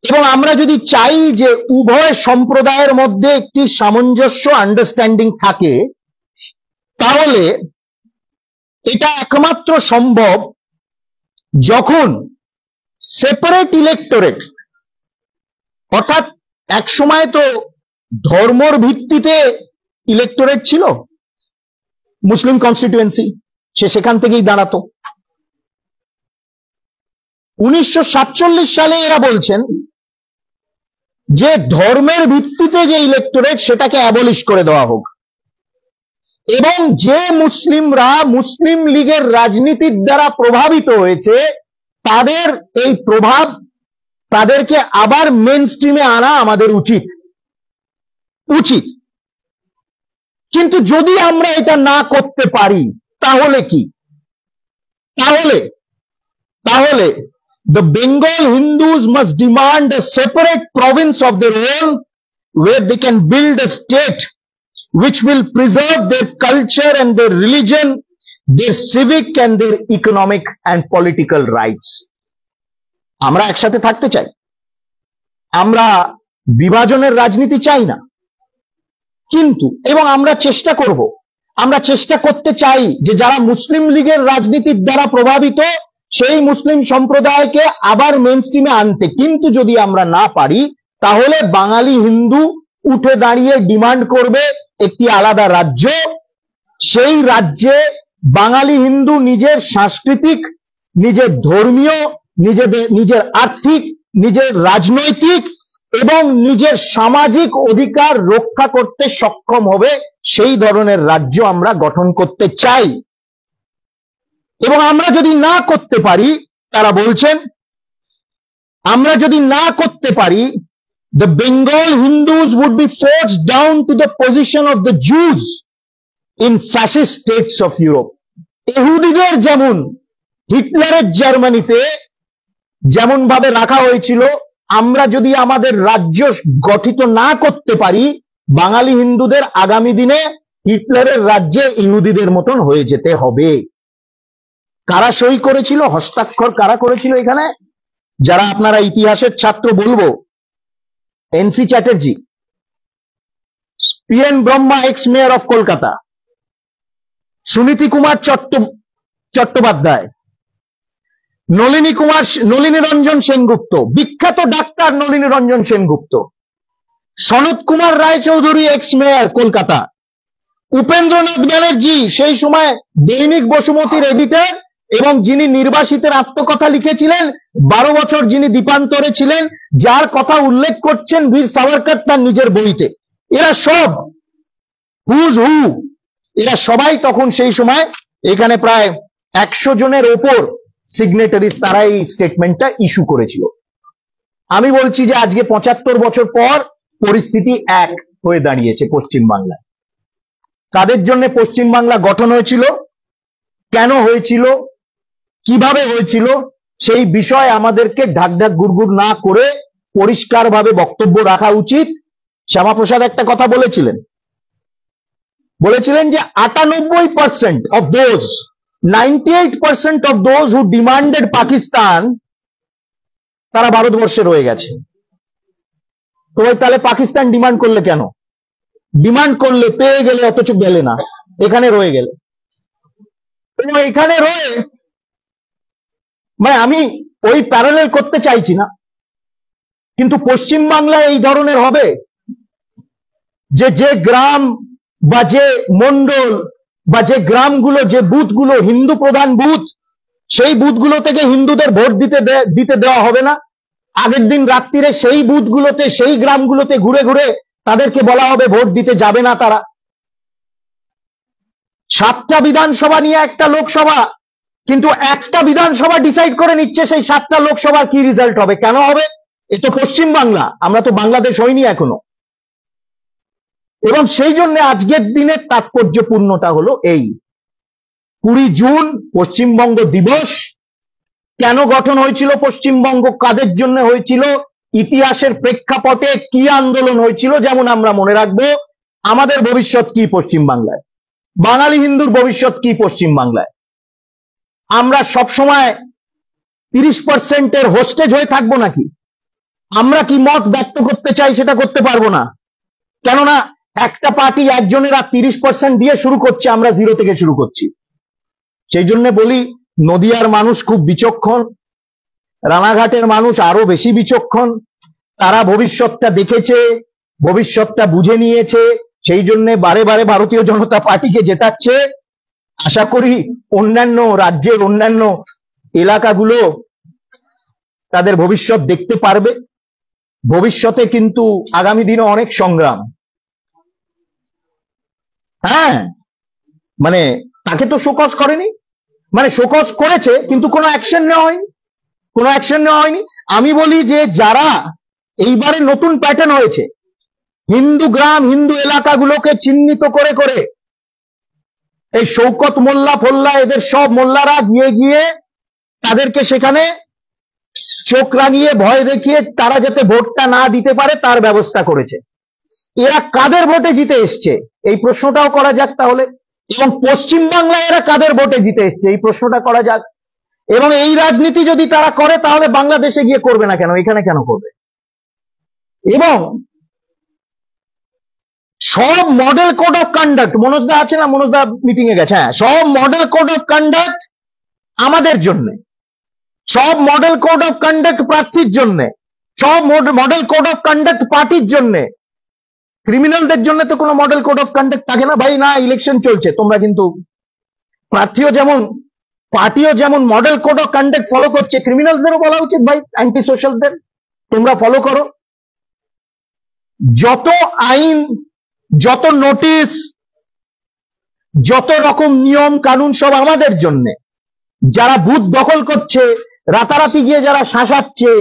S1: এবং আমরা যদি চাই যে উভয় সম্প্রদায়ের মধ্যে একটি সামঞ্জস্য, আন্ডারস্ট্যান্ডিং থাকে, তাহলে এটা একমাত্র সম্ভব যখন সেপারেট ইলেক্টোরেট, অর্থাৎ এক সময় তো ধর্মর ভিত্তিতে ইলেক্টোরেট ছিল, মুসলিম কনস্টিটিউয়েন্সি, সে সেখান থেকেই দাঁড়াতো। 1947 সালে এরা বলছেন যে ধর্মের ভিত্তিতে যে ইলেক্টোরেট সেটাকে অ্যাবলিশ করে দেওয়া হোক, এবং যে মুসলিমরা মুসলিম লীগের রাজনীতির দ্বারা প্রভাবিত হয়েছে তাদের এই প্রভাব, তাদেরকে আবার মেন স্ট্রিমে আনা আমাদের উচিত। কিন্তু যদি আমরা এটা না করতে পারি তাহলে কি? তাহলে the Bengal Hindus must demand a separate province of their own where they can build a state which will preserve their culture and their religion, their civic and their economic and political rights. আমরা একসাথে থাকতে চাই, আমরা বিভাজনের রাজনীতি চাই না, কিন্তু এবং আমরা চেষ্টা করতে চাই যে যারা মুসলিম লীগের রাজনীতির দ্বারা প্রভাবিত সেই মুসলিম সম্প্রদায়কে আবার মেইন স্ট্রিমে আনতে। কিন্তু যদি আমরা না পারি তাহলে বাঙালি হিন্দু উঠে দাঁড়িয়ে ডিমান্ড করবে একটি আলাদা রাজ্য। সেই রাজ্যে বাঙালি হিন্দু নিজের সাংস্কৃতিক, নিজের ধর্মীয়, নিজের আর্থিক, নিজের রাজনৈতিক এবং নিজের সামাজিক অধিকার রক্ষা করতে সক্ষম হবে, সেই ধরনের রাজ্য আমরা গঠন করতে চাই। এবং আমরা যদি না করতে পারি, তারা বলছেন আমরা যদি না করতে পারি, the Bengal Hindus would be forced down to the position of the Jews in fascist states of Europe. ইহুদিদের যেমন হিটলারের জার্মানিতে যেমন ভাবে রাখা হয়েছিল, আমরা যদি আমাদের রাজ্য গঠিত না করতে পারি, বাঙালি হিন্দুদের আগামী দিনে হিটলারের রাজ্যে ইহুদিদের মতন হয়ে যেতে হবে। কারা সই করেছিল, হস্তাক্ষর কারা করেছিল এখানে? যারা আপনারা ইতিহাসের ছাত্র বলবো, NC Chatterjee, PN Brahma x mayor of Kolkata, Suniti Kumar Chattopadhyay, Nalini Ranjan Sengupta, বিখ্যাত ডাক্তার নলিনী রঞ্জন সেনগুপ্ত, সনত কুমার রায়চৌধুরী এক্স মেয়র কলকাতা, উপেন্দ্রনাথ ব্যানার্জি সেই সময় দৈনিক বসুমতীর এডিটর এবং যিনি নির্বাসিতের আত্মকথা লিখেছিলেন, 12 বছর যিনি দ্বীপান্তরে ছিলেন, যার কথা উল্লেখ করছেন বীর সাভারকর তার নিজের বইতে। এরা সব এরা সবাই তখন সেই সময় এখানে প্রায় 100 জনের ওপর সিগনেটারি, তারা এই স্টেটমেন্টটা ইস্যু করেছিল। আমি বলছি যে আজকে 75 বছর পর পরিস্থিতি এক হয়ে দাঁড়িয়েছে পশ্চিমবাংলায়। কাদের জন্য পশ্চিমবাংলা গঠন হয়েছিল, কেন হয়েছিল, কিভাবে হয়েছিল, সেই বিষয়ে আমাদেরকে ঢাকঢাক গুড়গুড় না করে পরিষ্কারভাবে বক্তব্য রাখা উচিত। শ্যামাপ্রসাদ একটা কথা বলেছিলেন যে 98% of those, 98% of those who demanded Pakistan, তারা ভারতবর্ষে রয়ে গেছে। তো তাহলে পাকিস্তান ডিমান্ড করলে কেন? ডিমান্ড করলে পেয়ে গেলে, অথচ গেলে না, এখানে রয়ে গেলে। এবং এখানে রয়ে মানে আমি ওই প্যারালেল করতে চাইছি না, কিন্তু পশ্চিমবাংলায় এই ধরনের হবে যে গ্রাম বা যে মন্ডল বা যে গ্রামগুলো, যে বুথগুলো হিন্দু প্রধান বুথ, সেই বুথগুলো থেকে হিন্দুদের ভোট দিতে দেওয়া হবে না। আগের দিন রাত্রিরে সেই বুথগুলোতে, সেই গ্রামগুলোতে ঘুরে ঘুরে তাদেরকে বলা হবে ভোট দিতে যাবে না তারা। 7টা বিধানসভা নিয়ে একটা লোকসভা, কিন্তু একটা বিধানসভা ডিসাইড করে নিচ্ছে সেই 7টা লোকসভার কি রেজাল্ট হবে। কেন হবে? এ তো পশ্চিমবাংলা, আমরা তো বাংলাদেশ হইনি এখনো। এবং সেই জন্য আজকের দিনের তাৎপর্যপূর্ণটা হলো এই 20 জুন পশ্চিমবঙ্গ দিবস। কেন গঠন হয়েছিল পশ্চিমবঙ্গ, কাদের জন্য হয়েছিল, ইতিহাসের প্রেক্ষাপটে কি আন্দোলন হয়েছিল, যেমন আমরা মনে রাখবো আমাদের ভবিষ্যৎ কি পশ্চিমবাংলায়, বাঙালি হিন্দুর ভবিষ্যৎ কি পশ্চিমবাংলায়। আমরা সবসময় 30% হোস্টেজ হয়ে থাকবো নাকি? আমরা কি মত ব্যক্ত করতে চাই সেটা করতে পারবো না, কেননা একটা পার্টি একজনেরা 30% দিয়ে শুরু করছে, আমরা 0 থেকে শুরু করছি। সেই জন্য বলি নদিয়ার মানুষ খুব বিচক্ষণ, রানাঘাটের মানুষ আরো বেশি বিচক্ষণ। তারা ভবিষ্যৎটা দেখেছে, ভবিষ্যৎটা বুঝে নিয়েছে, সেই জন্য বারে বারে ভারতীয় জনতা পার্টিকে জেতাচ্ছে। আশা করি অন্যান্য রাজ্যের অন্যান্য এলাকাগুলো তাদের ভবিষ্যৎ দেখতে পারবে। ভবিষ্যতে কিন্তু আগামী দিনে অনেক সংগ্রাম। হ্যাঁ, মানে তাকে তো শোকজ করেনি, মানে শোকজ করেছে কিন্তু কোনো অ্যাকশন নেওয়া হয়নি, কোনো অ্যাকশন নেওয়া হয়নি। আমি বলি যে যারা এইবারে নতুন প্যাটার্ন হয়েছে, হিন্দু গ্রাম হিন্দু এলাকাগুলোকে চিহ্নিত করে করে এই শৌকত মোল্লা ফোল্লা এদের সব মোল্লারা গিয়ে গিয়ে তাদেরকে সেখানে চোখ রাঙিয়ে ভয় দেখিয়ে তারা যাতে ভোটটা না দিতে পারে তার ব্যবস্থা করেছে। এরা কাদের ভোটে জিতে এসছে এই প্রশ্নটাও করা যাক তাহলে, এবং পশ্চিমবাংলায় এরা কাদের ভোটে জিতে এসছে এই প্রশ্নটা করা যাক। এবং এই রাজনীতি যদি তারা করে তাহলে বাংলাদেশে গিয়ে করবে না কেন, এখানে কেন করবে? এবং সব মডেল কোড অফ কন্ডাক্ট, মনোজদা আছে না, মনোজদা মিটিং এ গেছে, হ্যাঁ, সব মডেল কোড অফ কন্ডাক্ট আমাদের জন্য, সব মডেল কোড অফ কন্ডাক্ট প্রার্থীর জন্য, সব মডেল কোড অফ কন্ডাক্ট পার্টির জন্য। ক্রিমিনালদের জন্য তো কোনো মডেল কোড অফ কন্ডাক্ট থাকে না ভাই, না ইলেকশন চলছে। তোমরা কিন্তু প্রার্থীও যেমন পার্টিও যেমন model code of conduct follow করছে, ক্রিমিনালদেরও বলা উচিত ভাই, অ্যান্টি সোশ্যালদের তোমরা ফলো করো। যত আইন, যত নোটিশ, যত রকম নিয়ম কানুন সব আমাদের জন্য। যারা বুথ দখল করছে, রাতারাতি গিয়ে যারা শাসাচ্ছে,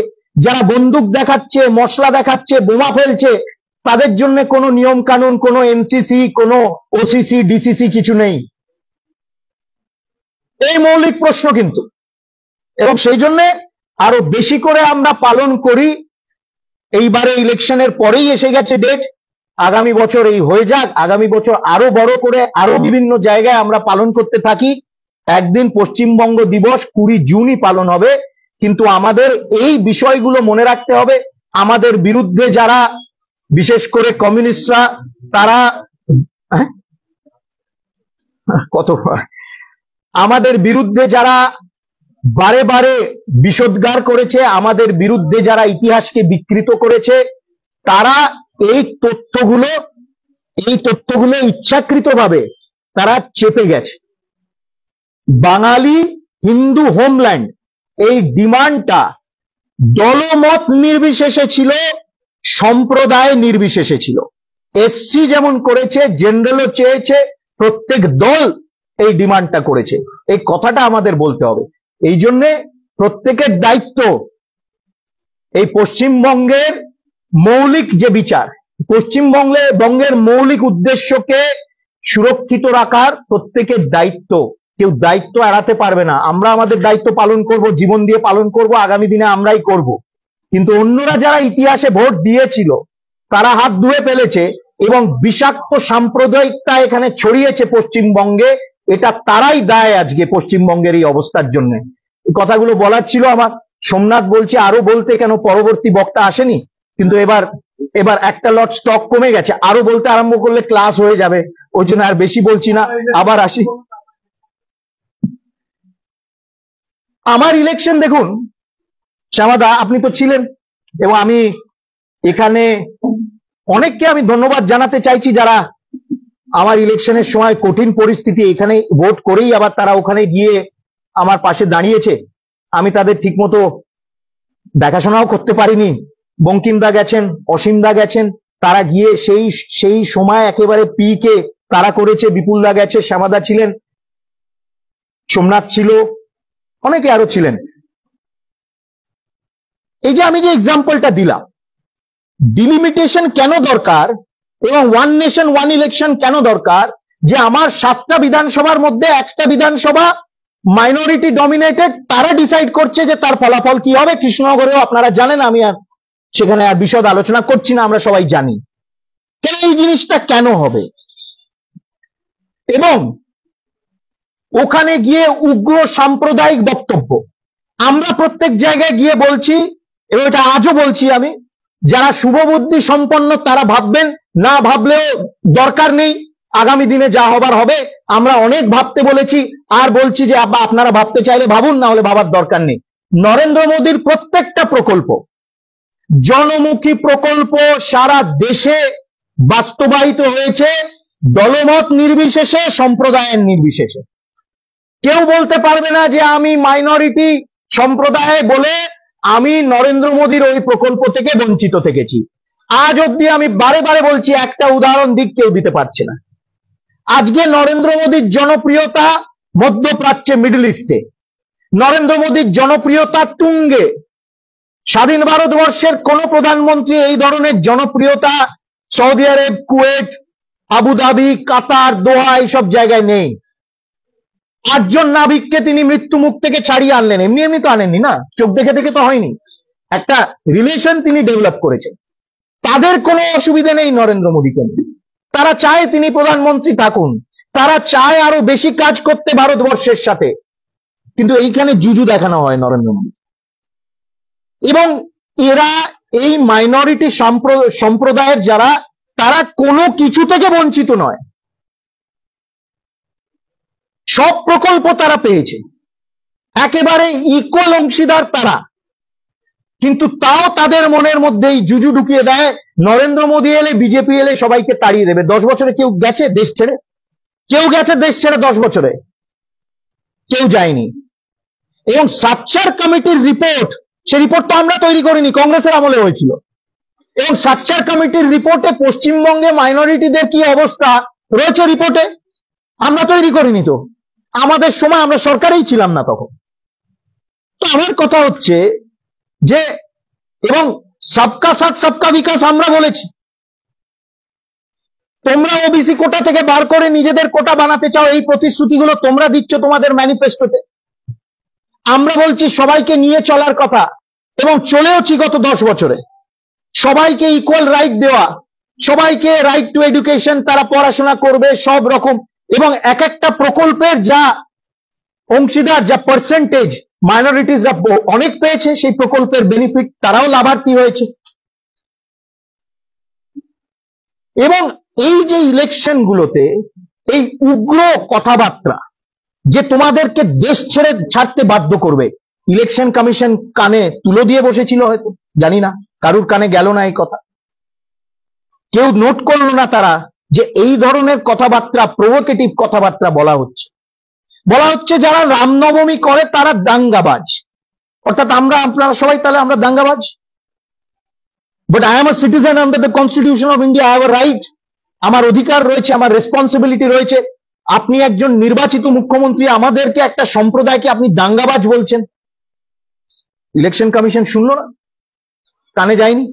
S1: যারা বন্দুক দেখাচ্ছে, মশলা দেখাচ্ছে, বোমা ফেলছে, তাদের জন্য কোনো নিয়ম কানুন, কোনো এনসিসি, কোনো ওসিসি, ডিসিসি কিছু নেই। এই মৌলিক প্রশ্ন কিন্তু, এবং সেই জন্য আরো বেশি করে আমরা পালন করি। এইবারে ইলেকশনের পরেই এসে গেছে ডেট, আগামী বছর এই হয়ে যাক, আগামী বছর আরো বড় করে আরো বিভিন্ন জায়গায় আমরা পালন করতে থাকি। একদিন পশ্চিমবঙ্গ দিবস 20 জুনই পালন হবে, কিন্তু আমাদের এই বিষয়গুলো মনে রাখতে হবে। আমাদের বিরুদ্ধে যারা, বিশেষ করে কমিউনিস্টরা, তারা আমাদের বিরুদ্ধে যারা বারে বারে বিষোদ্গার করেছে, আমাদের বিরুদ্ধে যারা ইতিহাসকে বিকৃত করেছে, তারা এই তথ্যগুলো ইচ্ছাকৃতভাবে তারা চেপে গেছে। বাঙালি হিন্দু হোমল্যান্ড, এই ডিমান্ডটা দলমত নির্বিশেষে ছিল, সম্প্রদায় নির্বিশেষে ছিল। এসসি যেমন করেছে, জেনারেলও চেয়েছে, প্রত্যেক দল এই ডিমান্ডটা করেছে। এই কথাটা আমাদের বলতে হবে। এই জন্যে প্রত্যেকের দায়িত্ব এই পশ্চিমবঙ্গের মৌলিক যে বিচার, পশ্চিমবঙ্গের মৌলিক উদ্দেশ্যকে সুরক্ষিত রাখার প্রত্যেকের দায়িত্ব। কেউ দায়িত্ব এড়াতে পারবে না। আমরা আমাদের দায়িত্ব পালন করব, জীবন দিয়ে পালন করব, আগামী দিনে আমরাই করব। কিন্তু অন্যরা যারা ইতিহাসে ভোট দিয়েছিল তারা হাত ধুয়ে ফেলেছে, এবং বিষাক্ত সাম্প্রদায়িকতা এখানে ছড়িয়েছে পশ্চিমবঙ্গে। এটা তারাই দায় আজকে পশ্চিমবঙ্গের এই অবস্থার জন্য। এই কথাগুলো বলার ছিল আমার। সোমনাথ বলছে আরো বলতে, কেন পরবর্তী বক্তা আসেনি, কিন্তু এবার একটা লট স্টক কমে গেছে, আরো বলতে আরম্ভ করলে ক্লাস হয়ে যাবে, ওই জন্য আর বেশি বলছি না। আবার আসি, আমার ইলেকশন দেখুন শ্যামাদা, আপনি তো ছিলেন, এবং আমি এখানে অনেককে আমি ধন্যবাদ জানাতে চাইছি যারা আমার ইলেকশনের সময় কঠিন পরিস্থিতি এখানে ভোট করেই আবার তারা ওখানে গিয়ে আমার পাশে দাঁড়িয়েছে। আমি তাদের ঠিকমতো দেখাশোনাও করতে পারিনি। বঙ্কিমদা গেছেন, অসীমদা গেছেন, তারা গিয়ে সেই সময় একেবারে পিকে তারা করেছে। বিপুলদা গেছে, শ্যামাদা ছিলেন, সোমনাথ ছিল, অনেকে আরো ছিলেন। এই যে আমি যে এক্সাম্পলটা দিলাম, ডিলিমিটেশন কেন দরকার এবং ওয়ান নেশন ওয়ান ইলেকশন কেন দরকার, যে আমার 7টা বিধানসভার মধ্যে একটা বিধানসভা মাইনরিটি ডমিনেটেড, তারা ডিসাইড করছে যে তার ফলাফল কি হবে। কৃষ্ণনগরেও আপনারা জানেন, আমি আর সেখানে আর বিশদ আলোচনা করছি না, আমরা সবাই জানি কেন এই জিনিসটা কেন হবে। এবং ওখানে গিয়ে উগ্র সাম্প্রদায়িক বক্তব্য আমরা প্রত্যেক জায়গায় গিয়ে বলছি, এবং এটা আজও বলছি আমি, যারা শুভবুদ্ধি সম্পন্ন তারা ভাববেন, না ভাবলেও দরকার নেই, আগামী দিনে যা হবার হবে। আমরা অনেক ভাবতে বলেছি, আর বলছি যে আপনারা ভাবতে চাইলে ভাবুন, না হলে ভাবার দরকার নেই। নরেন্দ্র মোদীর প্রত্যেকটা প্রকল্প, জনমুখী প্রকল্প সারা দেশে বাস্তবায়িত হয়েছে, দলমত নির্বিশেষে, সম্প্রদায়ের নির্বিশেষে। কেউ বলতে পারবে না যে আমি মাইনরিটি সম্প্রদায় বলে আমি নরেন্দ্র মোদীর ওই প্রকল্প থেকে বঞ্চিত থেকেছি। আজ অব্দি আমি বারে বারে বলছি, একটা উদাহরণ দিক কেউ দিতে পারছে না। আজকে নরেন্দ্র মোদীর জনপ্রিয়তা মধ্যপ্রাচ্যে, মিডল ইস্টে নরেন্দ্র মোদীর জনপ্রিয়তা তুঙ্গে। স্বাধীন ভারতবর্ষের কোন প্রধানমন্ত্রী এই ধরনের জনপ্রিয়তা সৌদি আরব, কুয়েত, আবুধাবি, কাতার, দোহা এইসব জায়গায় নেই। 8 জন নাবিককে তিনি মৃত্যু মুখ থেকে ছাড়িয়ে আনলেন, এমনি এমনি তো আনেননি না, চোখ দেখে দেখে তো হয়নি, একটা রিলেশন তিনি ডেভেলপ করেছেন। তাদের কোনো অসুবিধা নেই নরেন্দ্র মোদীকে নিয়ে। তারা চায় তিনি প্রধানমন্ত্রী থাকুন, তারা চায় আরো বেশি কাজ করতে ভারতবর্ষের সাথে, কিন্তু এইখানে জুজু দেখানো হয় নরেন্দ্র মোদী। এবং এরা এই মাইনরিটি সম্প্রদায়ের যারা, তারা কোনো কিছু থেকে বঞ্চিত নয়, সব প্রকল্প তারা পেয়েছে, একেবারে ইকুয়াল অংশীদার তারা। কিন্তু তাও তাদের মনের মধ্যেই জুজু ঢুকিয়ে দেয়, নরেন্দ্র মোদী এলে, বিজেপি এলে সবাইকে তাড়িয়ে দেবে। 10 বছরে কেউ গেছে দেশ ছেড়ে? কেউ গেছে দেশ ছেড়ে 10 বছরে? কেউ যায়নি। এবং সাচ্চার কমিটির রিপোর্ট, সে রিপোর্ট তো আমরা তৈরি করিনি, কংগ্রেসের আমলে হয়েছিল। এবং সাচ্চার কমিটির রিপোর্টে পশ্চিমবঙ্গে মাইনরিটিদের কি অবস্থা রয়েছে রিপোর্টে, আমরা তৈরি করিনি তো, আমাদের সময় আমরা সরকারেই ছিলাম না তখন। তো আমার কথা হচ্ছে যে, এবং সবকা সাথ সবকা বিকাশ আমরা বলেছি, তোমরা ওবিসি কোটা থেকে বার করে নিজেদের কোটা বানাতে চাও, এই প্রতিশ্রুতিগুলো তোমরা দিচ্ছ তোমাদের ম্যানিফেস্টোতে। আমরা বলছি সবাইকে নিয়ে চলার কথা, এবং চলেওছি গত 10 বছরে। সবাইকে ইকুয়াল রাইট দেওয়া, সবাইকে রাইট টু এডুকেশন, তারা পড়াশোনা করবে সব রকম। এবং এক একটা প্রকল্পের যা অংশীদার, যা পার্সেন্টেজ মাইনরিটিসরা অনেক পেয়েছে, সেই প্রকল্পের বেনিফিট তারাও লাভার্থী হয়েছে। এবং এই যে ইলেকশন গুলোতে এই উগ্র কথাবার্তা, যে তোমাদেরকে দেশ ছেড়ে ছাড়তে বাধ্য করবে, ইলেকশন কমিশন কানে তুলো দিয়ে বসেছিল হয়তো, জানি না, কারুর কানে গেল না এই কথা, কেউ নোট করলো না তারা, যে এই ধরনের কথাবার্তা, প্রভোকেটিভ কথাবার্তা বলা হচ্ছে। যারা রামনবমী করে তারা দাঙ্গাবাজ, অর্থাৎ আমরা, আপনারা সবাই তাহলে আমরা দাঙ্গাবাজ। But I am a citizen under the constitution of India, I have a right, আমার অধিকার রয়েছে, আমার রেসপন্সিবিলিটি রয়েছে। আপনি একজন নির্বাচিত মুখ্যমন্ত্রী, আমাদেরকে, একটা সম্প্রদায়কে আপনি দাঙ্গাবাজ বলছেন। ইলেকশন কমিশন শুনলো না, কানে যায়নি।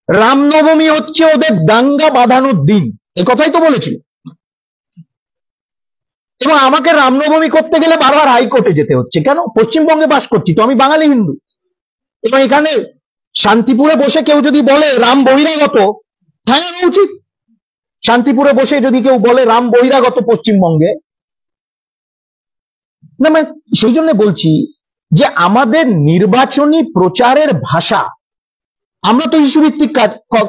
S1: রামনবমী হচ্ছে ওদের দাঙ্গা বাঁধানোর দিন, এ কথাই তো বলেছিল। এবং আমাকে রামনবমী করতে গেলে বারবার হাইকোর্টে যেতে হচ্ছে কেন? পশ্চিমবঙ্গে বাস করছি তো, আমি বাঙালি হিন্দু। এবং এখানে শান্তিপুরে বসে কেউ যদি বলে রাম বহিরাগত, ঠাঁয়ানো উচিত। শান্তিপুরে বসে যদি কেউ বলে রাম বহিরাগত পশ্চিমবঙ্গে, না মানে সেই জন্য বলছি যে আমাদের নির্বাচনী প্রচারের ভাষা, আমরা তো ইস্যুভিত্তিক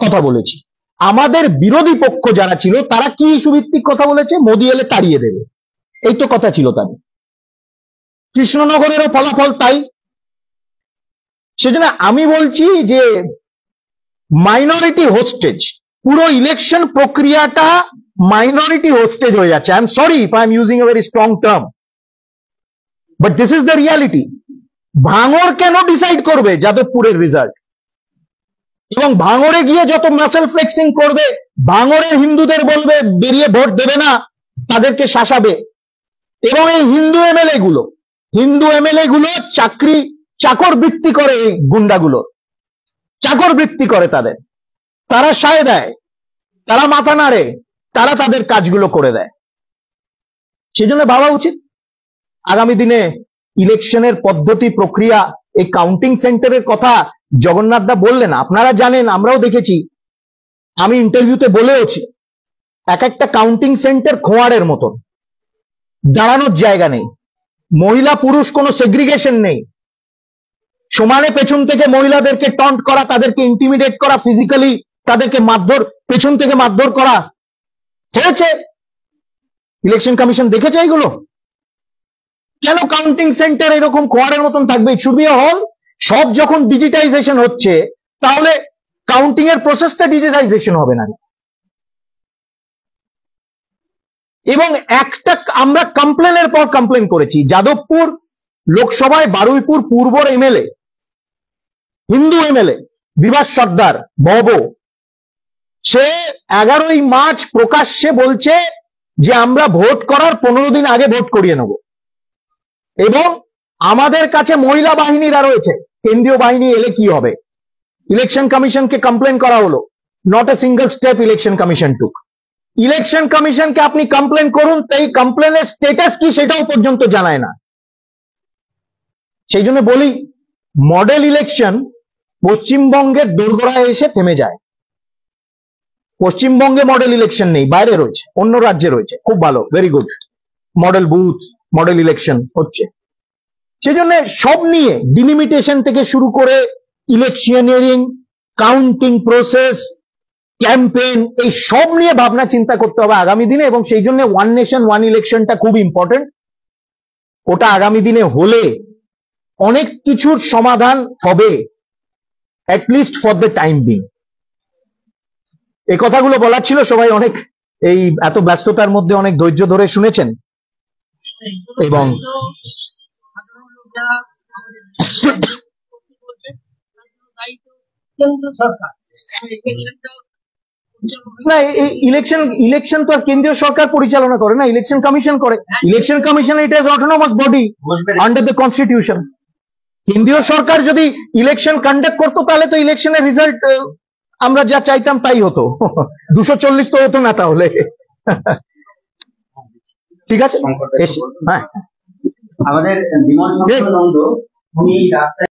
S1: কথা বলেছি, আমাদের বিরোধী পক্ষ যারা ছিল তারা কি ইস্যুভিত্তিক কথা বলেছে? মোদী এলে তাড়িয়ে দেবে, এই তো কথা ছিল তাদের। কৃষ্ণনগরেরও ফলাফল তাই। সেজন্য আমি বলছি যে মাইনরিটি হোস্টেজ, পুরো ইলেকশন প্রক্রিয়াটা মাইনরিটি হোস্টেজ হয়ে যাচ্ছে। I am sorry if I am using a very strong term, but this is the reality. ভাঙড় কেন ডিসাইড করবে যাদবপুরের রেজাল্ট? এবং ভাঙড়ে গিয়ে যত মাসেল ফ্লেক্সিং করবে, ভাঙড়ের হিন্দুদের বলবে বেরিয়ে ভোট দেবে না, তাদেরকে শাসাবে। এবং এই হিন্দু এমএলএ গুলো চাকর বৃত্তি করে, এই গুন্ডাগুলো চাকর বৃত্তি করে তাদের, তারা সায় দেয়, তারা মাথা নাড়ে, তারা তাদের কাজগুলো করে দেয়। সেজন্য ভাবা উচিত আগামী দিনে ইলেকশনের পদ্ধতি, প্রক্রিয়া, এই কাউন্টিং সেন্টারের কথা জগন্নাথ দা বললেন, আপনারা জানেন, আমরাও দেখেছি, আমি ইন্টারভিউতে বলেওছি, এক একটা কাউন্টিং সেন্টার খোঁয়াড়ের মতন, দাঁড়ানোর জায়গা নেই, মহিলা পুরুষ কোনো সেগ্রিগেশন নেই, সমানে পেছন থেকে মহিলাদেরকে টন্ট করা, তাদেরকে ইন্টিমিডেট করা, ফিজিক্যালি তাদেরকে মারধর, পেছন থেকে মারধর করা হয়েছে। ইলেকশন কমিশন দেখেছে এগুলো? কেন কাউন্টিং সেন্টার এরকম খোয়ারের মতন থাকবে? ইট শুড বি আ হল। সব যখন ডিজিটাইজেশন হচ্ছে, তাহলে কাউন্টিং এর প্রসেসটা ডিজিটাইজেশন হবে না? এবং একটা আমরা কমপ্লেনের পর কমপ্লেন করেছি, যাদবপুর লোকসভায় বারুইপুর পূর্বর এমএলএ, হিন্দু এমএলএ বিভাস সর্দার বব, সে 11ই মার্চ প্রকাশ্যে বলছে যে আমরা ভোট করার 15 দিন আগে ভোট করিয়ে নেব, এবং আমাদের কাছে মহিলা বাহিনীরা রয়েছে, কেন্দ্রীয় বাহিনী এলে কি হবে। ইলেকশন কমিশনকে কমপ্লেন করা হলো, not a single step election commission took. Election কমিশনকে আপনি কমপ্লেন করুন, তাই কমপ্লেনের স্টেটাস কি সেটাও পর্যন্ত জানায় না। সেই জন্য বলি, মডেল ইলেকশন পশ্চিমবঙ্গের দোরগোড়ায় এসে থেমে যায়। পশ্চিমবঙ্গে মডেল ইলেকশন নেই, বাইরে রয়েছে, অন্য রাজ্যে রয়েছে, খুব ভালো, very good, model booth, model election হচ্ছে। সেজন্য সব নিয়ে ডিলিমিটেশন থেকে শুরু করে ইলেকশনিয়ারিং, কাউন্টিং প্রসেস, ক্যাম্পেইন, এই সব নিয়ে ভাবনা চিন্তা করতে হবে আগামী দিনে, এবং সেই জন্য ওয়ান নেশন ওয়ান ইলেকশনটা খুব ইম্পর্টেন্ট। ওটা আগামী দিনে হলে অনেক কিছুর সমাধান হবে, at least for the time being. এই কথাগুলো বলার ছিল, সবাই অনেক এই এত ব্যস্ততার মধ্যে অনেক ধৈর্য ধরে শুনেছেন। এবং না, ইলেকশন তো আর কেন্দ্রীয় সরকার পরিচালনা করে না, ইলেকশন কমিশন করে। ইলেকশন কমিশন এটা autonomous body under the constitution. কেন্দ্রীয় সরকার যদি ইলেকশন কন্ডাক্ট করতো তাহলে তো ইলেকশনের রেজাল্ট আমরা যা চাইতাম তাই হতো, 240 তো হতো না তাহলে। ঠিক আছে, হ্যাঁ,
S2: আমাদের বিমল শঙ্কর নন্দ উনি রাস্তায়